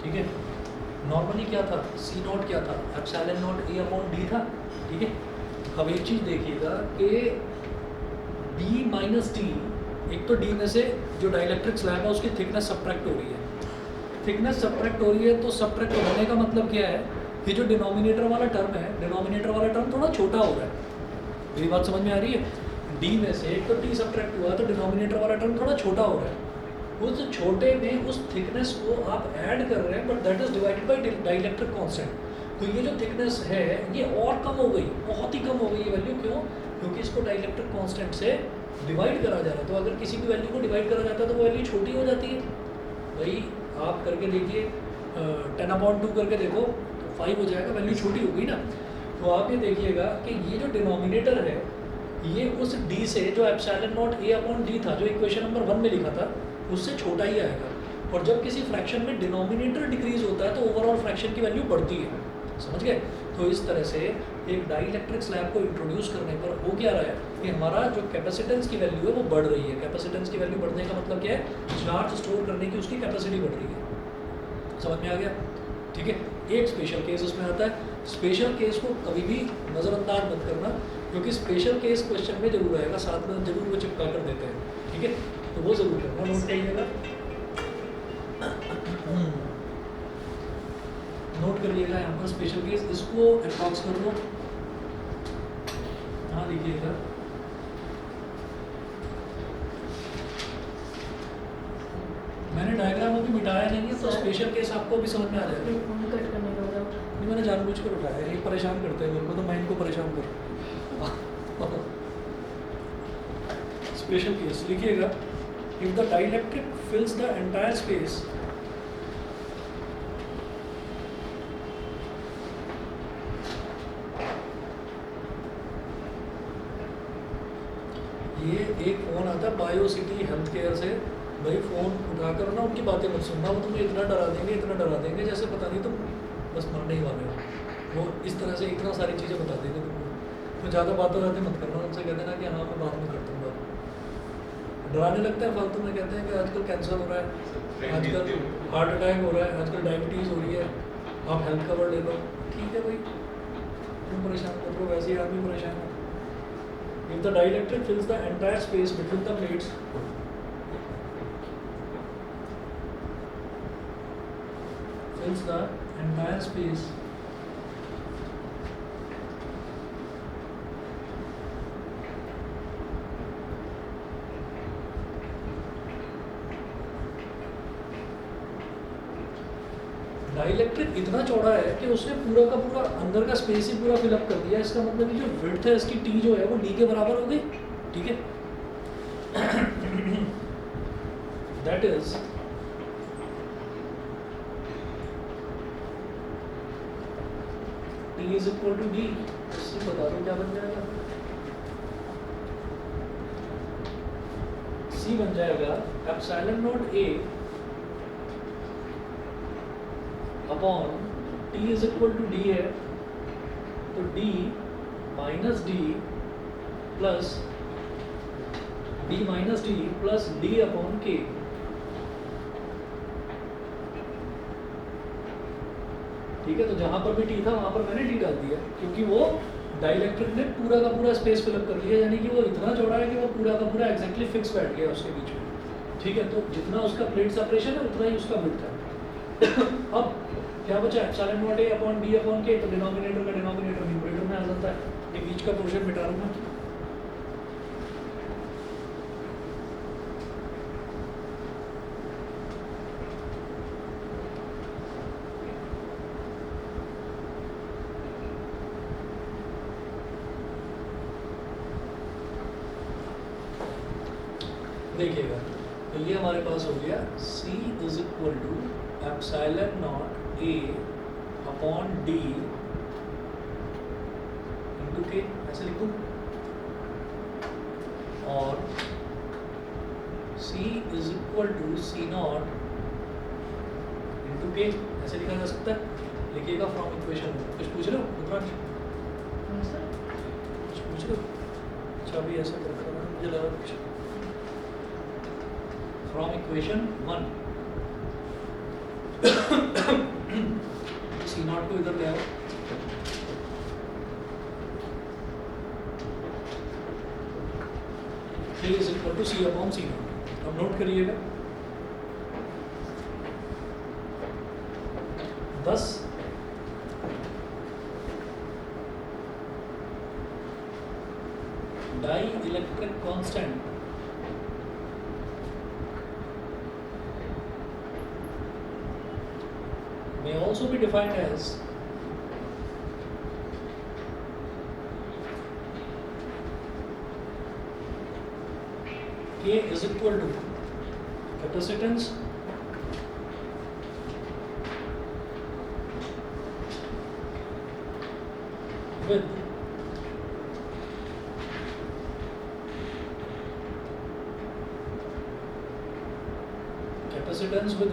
ठीक है, नॉर्मली क्या था, सी नॉट क्या था, epsilon not A upon D था, ठीक है। अब एक चीज़ देखिएगा कि डी माइनस टी, एक तो डी में से जो डाइलेक्ट्रिक स्लैब है उसकी थिकनेस सब्ट्रैक्ट हो रही है, थिकनेस सब्ट्रैक्ट हो रही है, तो सब्ट्रैक्ट होने का मतलब क्या है कि जो डिनोमिनेटर वाला टर्म है, डिनोमिनेटर वाला टर्म थोड़ा छोटा हो रहा है। मेरी बात समझ में आ रही है, डी में से एक तो टी सब्ट्रैक्ट हुआ तो डिनोमिनेटर वाला टर्म थोड़ा छोटा हो रहा है, उस छोटे में उस थिकनेस को आप ऐड कर रहे हैं, but that is divided by dielectric constant. तो ये जो थिकनेस है ये और कम हो गई, बहुत ही कम हो गई ये वैल्यू। क्यों? क्योंकि इसको डाइलेक्ट्रिक कांस्टेंट से डिवाइड करा जा रहा है। तो अगर किसी भी वैल्यू को डिवाइड करा जाता है तो वो वैल्यू छोटी हो जाती है। भाई आप करके देखिए, 10/2 करके देखो तो 5 हो जाएगा, वैल्यू छोटी हो गई ना। तो आप ये देखिएगा कि ये जो डिनोमिनेटर है ये उस डी से, जो epsilon not A upon D था, जो इक्वेशन नंबर 1 में लिखा था, उससे छोटा ही आएगा। और जब किसी फ्रैक्शन में डिनोमिनेटर डिक्रीज होता है तो ओवरऑल फ्रैक्शन की वैल्यू बढ़ती है। समझ गए? तो इस तरह से एक डाइलेक्ट्रिक स्लैब को इंट्रोड्यूस करने पर हो क्या रहा है कि हमारा जो कैपेसिटेंस की वैल्यू है वो बढ़ रही है। कैपेसिटेंस की वैल्यू बढ़ने का मतलब क्या है? चार्ज स्टोर करने की उसकी कैपेसिटी बढ़ रही है। समझ में आ गया? ठीक है। एक स्पेशल केस उसमें आता है। स्पेशल केस को कभी भी नज़रअंदाज मत करना, क्योंकि स्पेशल केस क्वेश्चन में जरूर आएगा, साथ में जरूर वो चिपका कर देते हैं। ठीक है, तो वो जरूर करना, नोट करिएगा, नोट करिएगा यहाँ पर स्पेशल केस। इसको अप्रॉक्स कर दो, हाँ लिखिएगा। मैंने डायग्राम अभी मिटाया नहीं है, तो स्पेशल केस आपको भी समझ में आ जाएगा। नहीं, मैंने जानबूझ कर उठाया, ये परेशान करते हैं मेरे को, तो मैं इनको परेशान करूँ। स्पेशल केस लिखिएगा, if the dielectric फिल्स the entire space ये एक फ़ोन आता है बायो सिटी हेल्थ केयर से, भाई फ़ोन उठाकर ना उनकी बातें मत सुनना, वो तुम्हें इतना डरा देंगे जैसे पता नहीं तुम बस मरने ही वाले हो। वो इस तरह से इतना सारी चीज़ें बता देंगे तुमको, तो ज़्यादा बातें मत करना, उनसे कह देना कि हाँ मैं बाद में कर दूँगा। डराने लगता है फालतू में, कहते हैं कि आजकल कैंसर हो रहा है, आजकल हार्ट अटैक हो रहा है, आजकल डायबिटीज़ हो रही है, आप हेल्थ कवर ले लो। ठीक है भाई, तुम परेशान कर लो, वैसे ही आदमी परेशान है। If the dielectric fills the entire space between the plates, fills the entire space dielectric इतना चौड़ा है कि उसने पूरा का पूरा अंदर का स्पेस ही पूरा फिलअप कर दिया। इसका मतलब ये जो विड्थ है इसकी टी जो है वो डी के बराबर हो गई। ठीक है, that is T is equal to D. इससे बता दो क्या बन जाएगा, सी बन जाएगा epsilon not A upon T is equal to D है, तो D minus D plus D minus D plus D upon K. ठीक है, तो जहां पर भी टी था वहां पर मैंने डी डाल दिया, क्योंकि वो डाइलेक्ट्रिक ने पूरा का पूरा स्पेस फिलअप कर लिया, यानी कि वो इतना चौड़ा है कि वो पूरा का पूरा एग्जैक्टली फिक्स बैठ गया उसके बीच में। ठीक है, तो जितना उसका प्लेट सेपरेशन है उतना ही उसका विड्थ है। अब क्या बचा, epsilon not A upon D upon के, तो डिनोमिनेटर का डिनोमिनेटर न्यूमरेटर में आ जाता है, ये बीच का पोर्शन मिटा दूंगा। देखिएगा, तो ये हमारे पास हो गया C is equal to epsilon not A upon D into K, ऐसे लिख दूँ, और C is equal to C not into K, ऐसे लिखा जा सकता है। लिखिएगा फ्रॉम इक्वेशन। कुछ पूछ रहे हो रुद्राक्ष? कुछ पूछ रहे हो? अच्छा, अभी ऐसा कर रहा है, मुझे लगा कुछ। फ्रॉम इक्वेशन 1 सी नॉट को इधर ले आओ, K is equal to C upon C not. अब नोट करिएगा, 10 dielectric constant may also be defined as K is equal to capacitance with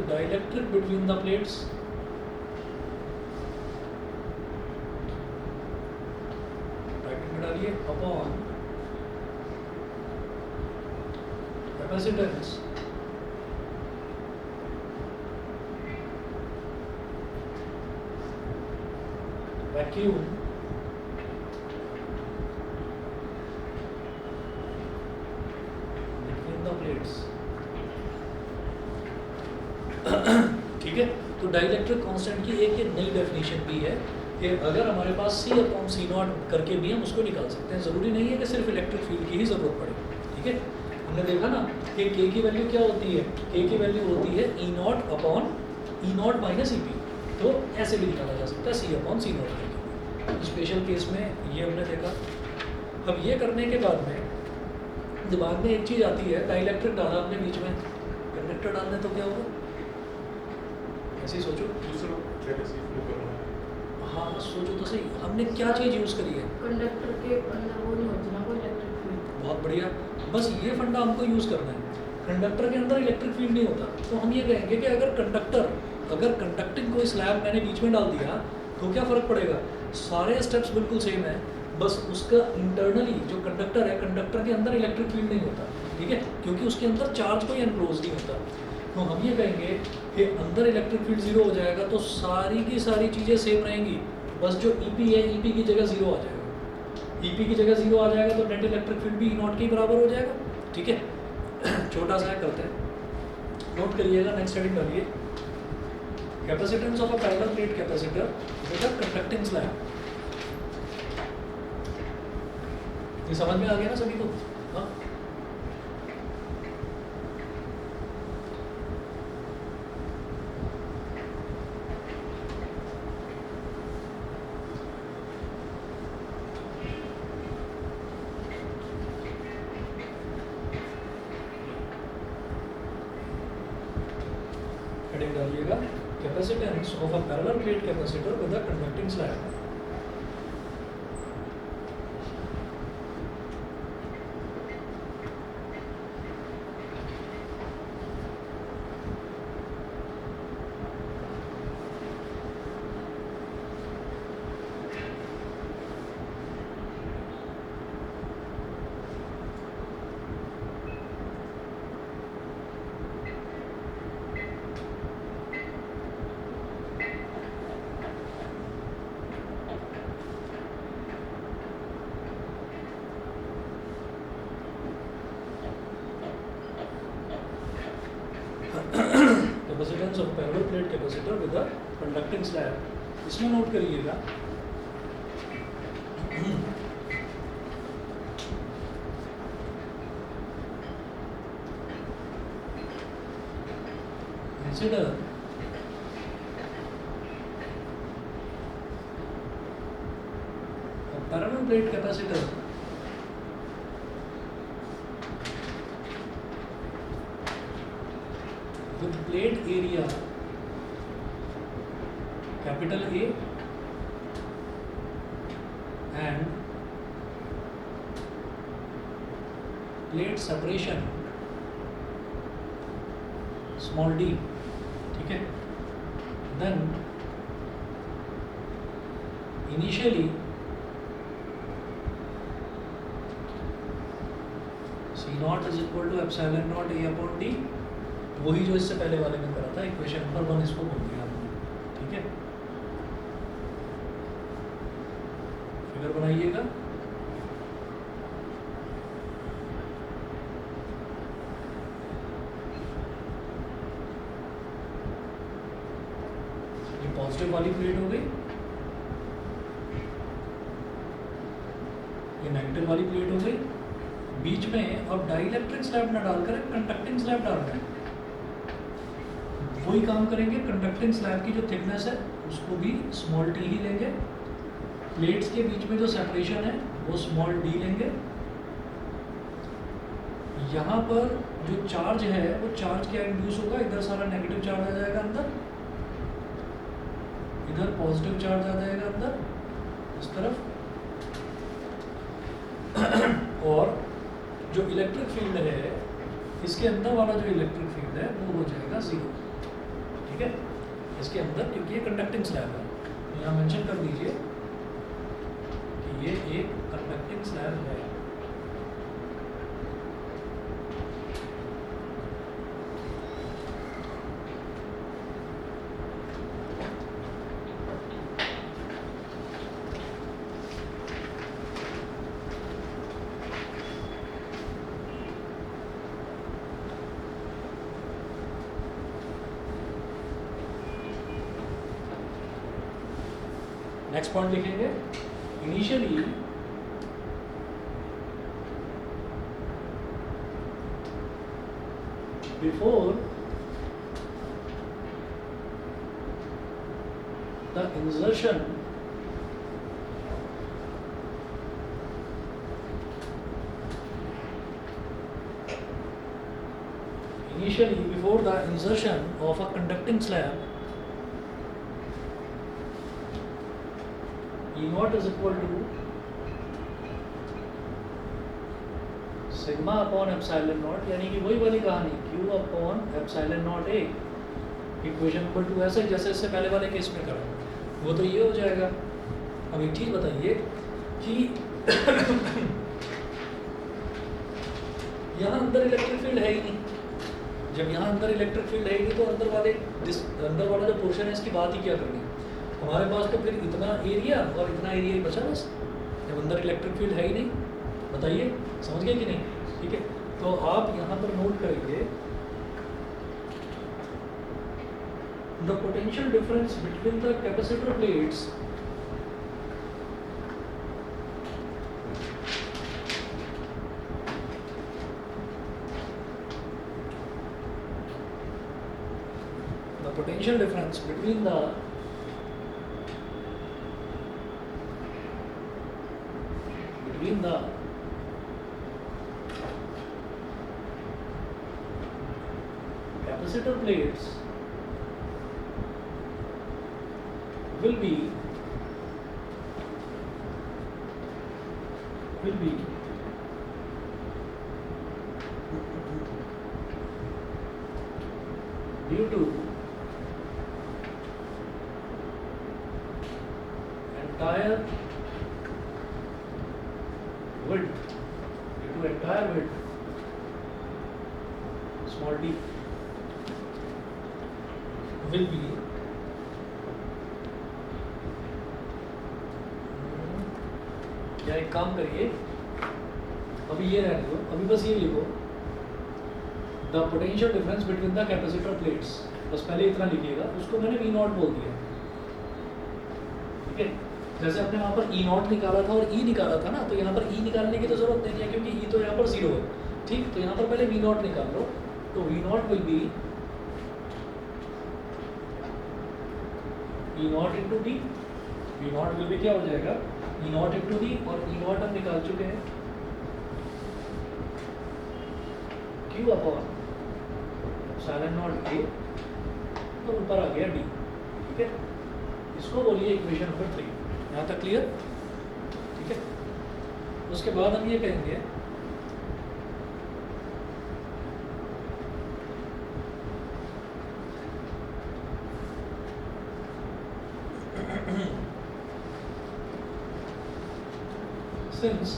dielectric between the plates upon capacitance vacuum between the plates। ठीक है, तो dielectric constant की एक ये नई definition भी है कि अगर हमारे पास C अपॉन सी नॉट करके भी हम उसको निकाल सकते हैं, ज़रूरी नहीं है कि सिर्फ इलेक्ट्रिक फील्ड की ही ज़रूरत पड़े। ठीक है, हमने देखा ना कि K की वैल्यू क्या होती है, K की वैल्यू होती है E not upon E not minus EP, तो ऐसे भी निकाला जा सकता है C अपॉन सी नॉट करके। स्पेशल केस में ये हमने देखा। अब ये करने के बाद में दिमाग में एक चीज़ आती है, डाइलेक्ट्रिक डाला हमने बीच में, कंडक्टर डालने तो क्या होगा, ऐसे ही सोचो। दूसरा कैपेसिटी फ्लो करना है। हाँ बस सोचो तो सही, हमने क्या चीज़ यूज़ करी है। कंडक्टर के अंदर वो नहीं होती ना कोई इलेक्ट्रिक फील्ड। बहुत बढ़िया, बस ये फंडा हमको यूज़ करना है। कंडक्टर के अंदर इलेक्ट्रिक फील्ड नहीं होता, तो हम ये कहेंगे कि अगर कंडक्टिंग कोई स्लैब मैंने बीच में डाल दिया तो क्या फ़र्क पड़ेगा, सारे स्टेप्स बिल्कुल सेम है, बस उसका इंटरनली जो कंडक्टर है, कंडक्टर के अंदर इलेक्ट्रिक फील्ड नहीं होता, ठीक है, क्योंकि उसके अंदर चार्ज कोई एनक्लोज नहीं होता। तो हम ये कहेंगे कि अंदर इलेक्ट्रिक फील्ड जीरो हो जाएगा, तो सारी की सारी चीज़ें सेम रहेंगी, बस जो EP है EP की जगह जीरो आ जाएगा। EP की जगह जीरो आ जाएगा तो नेट इलेक्ट्रिक फील्ड भी E0 के बराबर हो जाएगा, ठीक है। छोटा सा करते हैं, नोट करिएगा, नेक्स्ट हेडिंग डालिए, capacitance of a parallel plate capacitor with a conducting slab. ये समझ में आ गया ना सभी को? हाँ, हेडिंग डालिएगा, capacitance of a parallel plate capacitor with a conducting slab. Capacitance of parallel plate capacitor with a conducting slab, इसमें नोट करिएगा, consider a parallel plate capacitor with plate area capital A and plate separation small d, ठीक है। Then initially C0 is equal to epsilon naught A upon D, वही जो इससे पहले वाले में करा था, इक्वेशन नंबर 1 इसको बोल दिया हमने, ठीक है। फिगर बनाइएगा, ये पॉजिटिव वाली प्लेट हो गई, ये नेगेटिव वाली प्लेट हो गई, बीच में अब डाइलेक्ट्रिक स्लैब ना डालकर कंडक्टिंग स्लैब डाल रहे हैं। वही काम करेंगे, कंडक्टिंग स्लैब की जो थिकनेस है उसको भी स्मॉल t ही लेंगे, प्लेट्स के बीच में जो सेपरेशन है वो स्मॉल d लेंगे, यहाँ पर जो चार्ज है वो चार्ज क्या इंड्यूस होगा, इधर सारा नेगेटिव चार्ज आ जाएगा अंदर, इधर पॉजिटिव चार्ज आ जाएगा अंदर इस तरफ, और जो इलेक्ट्रिक फील्ड है इसके अंदर वाला जो इलेक्ट्रिक फील्ड है वो हो जाएगा जीरो, ठीक है, इसके अंदर, क्योंकि ये कंडक्टिंग स्लैब है। यहाँ मेंशन कर दीजिए कि ये एक कंडक्टिंग स्लैब है। नेक्स्ट पॉइंट लिखेंगे, initially before the insertion initially before the insertion of a conducting slab, E naught is equal to sigma upon epsilon not, यानी कि वही वाली कहानी Q upon epsilon not A। Equation number 2 ऐसे जैसे इससे पहले वाले केस में करा, वो तो ये हो जाएगा। अब एक चीज़ बताइए कि यहाँ अंदर इलेक्ट्रिक फील्ड है ही नहीं। जब यहाँ अंदर इलेक्ट्रिक फील्ड है ही नहीं तो अंदर वाला जो पोर्शन है इसकी बात ही क्या करनी है। हमारे पास तो फिर इतना एरिया और इतना एरिया ही बचा बस, जब अंदर इलेक्ट्रिक फील्ड है ही नहीं। बताइए समझ गए कि नहीं? ठीक है, तो आप यहाँ पर नोट करेंगे the potential difference between the capacitor plates potential difference between the capacitor plates will be due to entire width small d will be या एक काम करिए, अभी ये रहने दो, अभी बस ये लिखो the potential difference between the capacitor plates, बस पहले इतना लिखिएगा, उसको मैंने V नॉट बोल दिया। ठीक है, जैसे आपने वहाँ पर E नॉट निकाला था और E निकाला था ना, तो यहाँ पर E निकालने की तो जरूरत नहीं है क्योंकि E तो यहाँ पर 0 है। ठीक, तो यहाँ पर पहले V नॉट निकाल लो, तो V not will be E not into D. V not will be क्या हो जाएगा, E नॉट इंटू डी, और E नॉट हम निकाल चुके हैं Q upon epsilon not A, तो ऊपर आ गया D। ठीक है, इसको बोलिए इक्वेशन नंबर 3। यहाँ तक क्लियर? ठीक है, उसके बाद हम ये कहेंगे since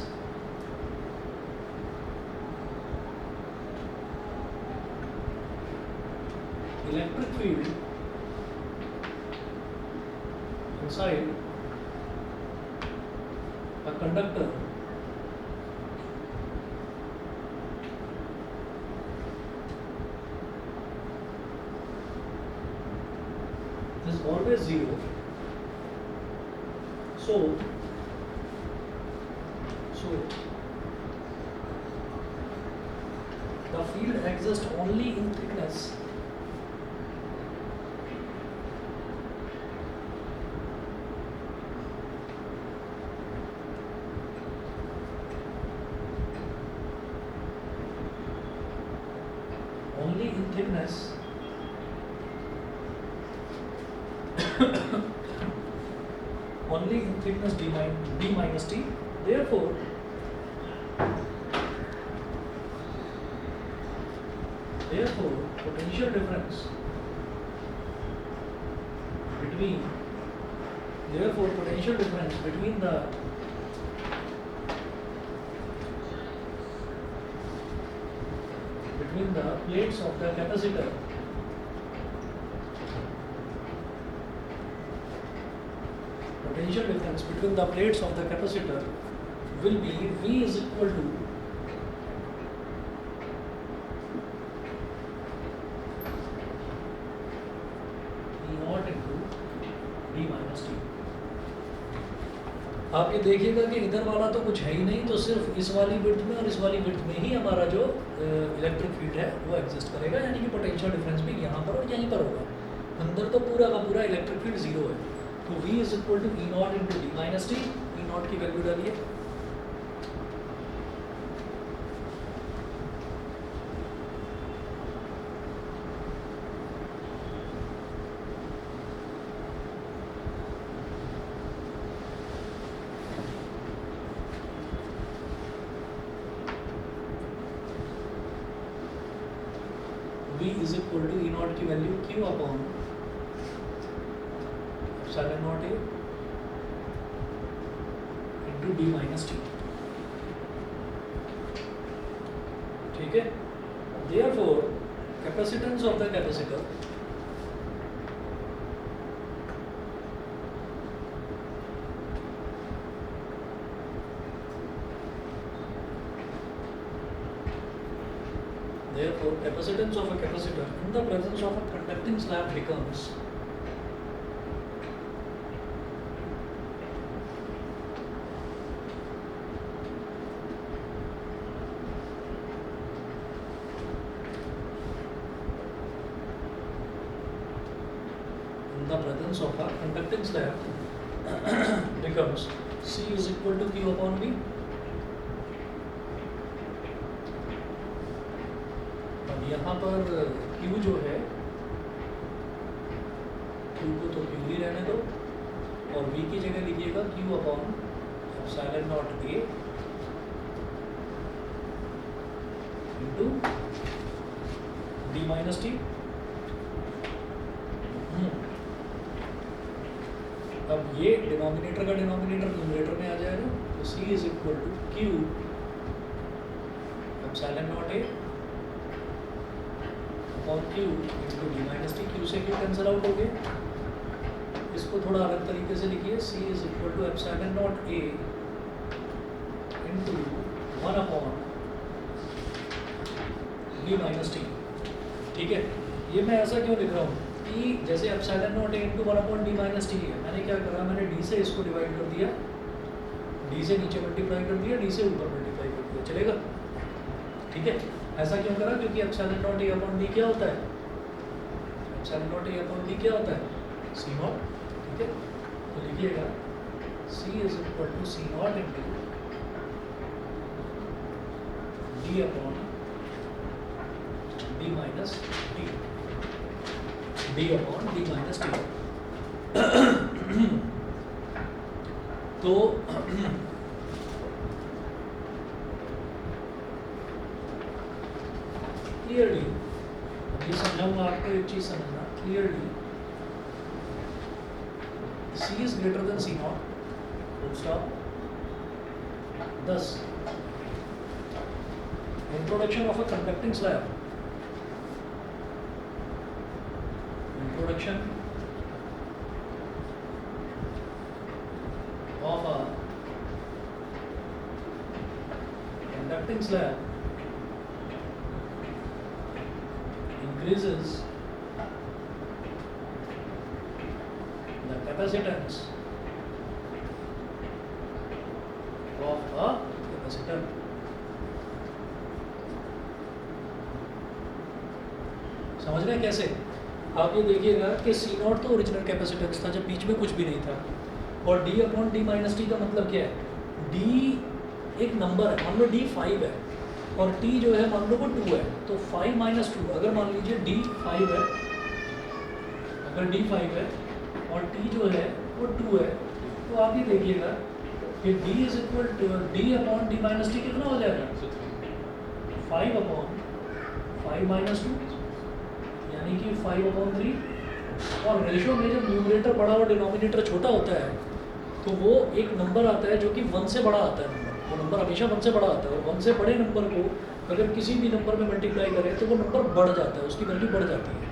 electric field inside a conductor is always 0, so the field exists only in thickness only in thickness d minus t. Therefore, potential difference between the plates of the capacitor will be V is equal to E naught into D minus T। आप ये देखिएगा कि इधर वाला तो कुछ है ही नहीं, तो सिर्फ इस वाली विड्थ में और इस वाली विड्थ में ही हमारा जो इलेक्ट्रिक फील्ड है वो एग्जिस्ट करेगा, यानी कि पोटेंशियल डिफरेंस भी यहाँ पर और यहीं पर होगा। अंदर तो पूरा का पूरा इलेक्ट्रिक फील्ड 0 है, तो V is equal to E not into D minus T. E naught की वैल्यू डालिए, is equal to E naught की value Q upon epsilon not A into D minus T. ठीक है, therefore capacitance of the capacitor of a capacitor in the presence of a conducting slab becomes C is equal to Q upon V। अब यहाँ पर Q जो है, Q को तो Q ही रहने दो और V की जगह लिखिएगा Q upon epsilon not A into D minus T. अब ये डिनोमिनेटर का डिनोमिनेटर न्यूमरेटर में आ जाएगा, तो C is equal to Q epsilon not A upon Q into D minus T. Q से Q कैंसिल आउट हो गया। इसको थोड़ा अलग तरीके से लिखिए, C is equal to epsilon not A into 1 upon D minus T. ठीक है, ये मैं ऐसा क्यों लिख रहा हूँ कि जैसे epsilon not A into 1 upon D minus T है, मैंने क्या करा, मैंने D से इसको डिवाइड कर दिया, D से नीचे मल्टीप्लाई कर दिया, D से ऊपर मल्टीप्लाई कर दिया, चलेगा। ठीक है, ऐसा क्यों करा, क्योंकि epsilon not A upon D क्या होता है, epsilon not A upon D क्या होता है, C नॉट। ठीक है, तो लिखिएगा C is equal to C not into D upon D minus T, D upon D minus T. तो क्लियरली ये समझाऊंगा आपको, एक चीज समझना clearly, C is greater than C naught, full stop। Thus, introduction of a conducting slab, introduction of a conducting slab increases the capacitance of a capacitor। समझ रहे हैं कैसे? आप ये देखिएगा कि C नॉट तो ओरिजिनल कैपेसिटेंस था जब बीच में कुछ भी नहीं था, और D upon D minus T का मतलब क्या है, D एक नंबर है, मान लो D 5 है और T जो है मान लो वो 2 है, तो 5 माइनस 2, अगर मान लीजिए D 5 है, अगर D 5 है और T जो है वो 2 है, तो आप ये देखिएगा कि D is equal to D upon D minus T कितना हो जाएगा, 5 अपॉन 5 माइनस 2 यानी कि 5 अपॉन 3। और रेशो में जब न्यूमरेटर बड़ा और डिनोमिनेटर छोटा होता है तो वो एक नंबर आता है जो कि 1 से बड़ा आता है, नंबर वो नंबर हमेशा 1 से बड़ा आता है, और 1 से बड़े नंबर को अगर किसी भी नंबर में मल्टीप्लाई करें तो वो नंबर बढ़ जाता है, उसकी वैल्यू बढ़ जाती है।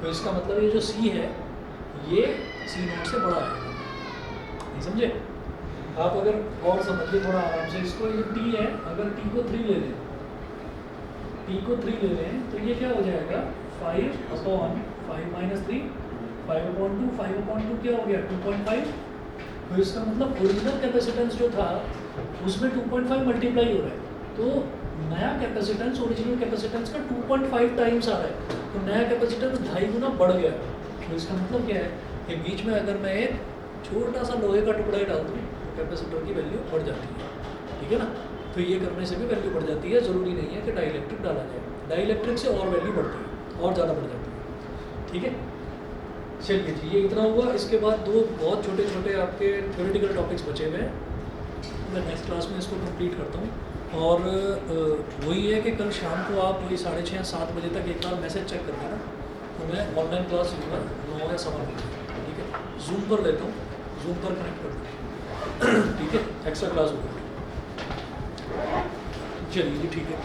तो इसका मतलब ये जो C है ये C नॉट से बड़ा है, नहीं समझे आप? अगर और समझिए थोड़ा आराम से इसको, ये T है, अगर T को 3 ले लें, T को 3 ले लें तो ये क्या हो जाएगा, 5 अपॉन 5 माइनस 3, 5 अपॉन 2, 5 अपॉन 2 क्या हो गया 2.5। तो इसका मतलब ओरिजिनल कैपेसिटेंस जो था उसमें 2.5 मल्टीप्लाई हो रहा है, तो नया कैपेसिटेंस ओरिजिनल कैपेसिटेंस का 2.5 टाइम्स आ रहा है, तो नया कैपेसिटेंस 2.5 गुना बढ़ गया। तो इसका मतलब क्या है कि बीच में अगर मैं एक छोटा सा लोहे का टुकड़ा ही डाल दूँ तो कैपेसिटर की वैल्यू बढ़ जाती है, ठीक है ना। तो ये करने से भी वैल्यू बढ़ जाती है, ज़रूरी नहीं है कि डाइलेक्ट्रिक डाला जाए, डाइलेक्ट्रिक से और वैल्यू बढ़ती है, और ज़्यादा बढ़ जाती है, ठीक है। चलिए जी, ये इतना हुआ। इसके बाद दो बहुत छोटे छोटे आपके थ्योरेटिकल टॉपिक्स बचे हुए हैं, मैं नेक्स्ट क्लास में इसको कंप्लीट करता हूँ। और वही है कि कल शाम को आप वही 6:30-7 बजे तक एक बार मैसेज चेक कर देना, तो मैं ऑनलाइन क्लास लूँगा 9 या 9:15, ठीक है। जूम पर लेता हूँ, जूम पर कनेक्ट कर दूँ, ठीक है, एक्स्ट्रा क्लास होगा। चलिए जी, ठीक है।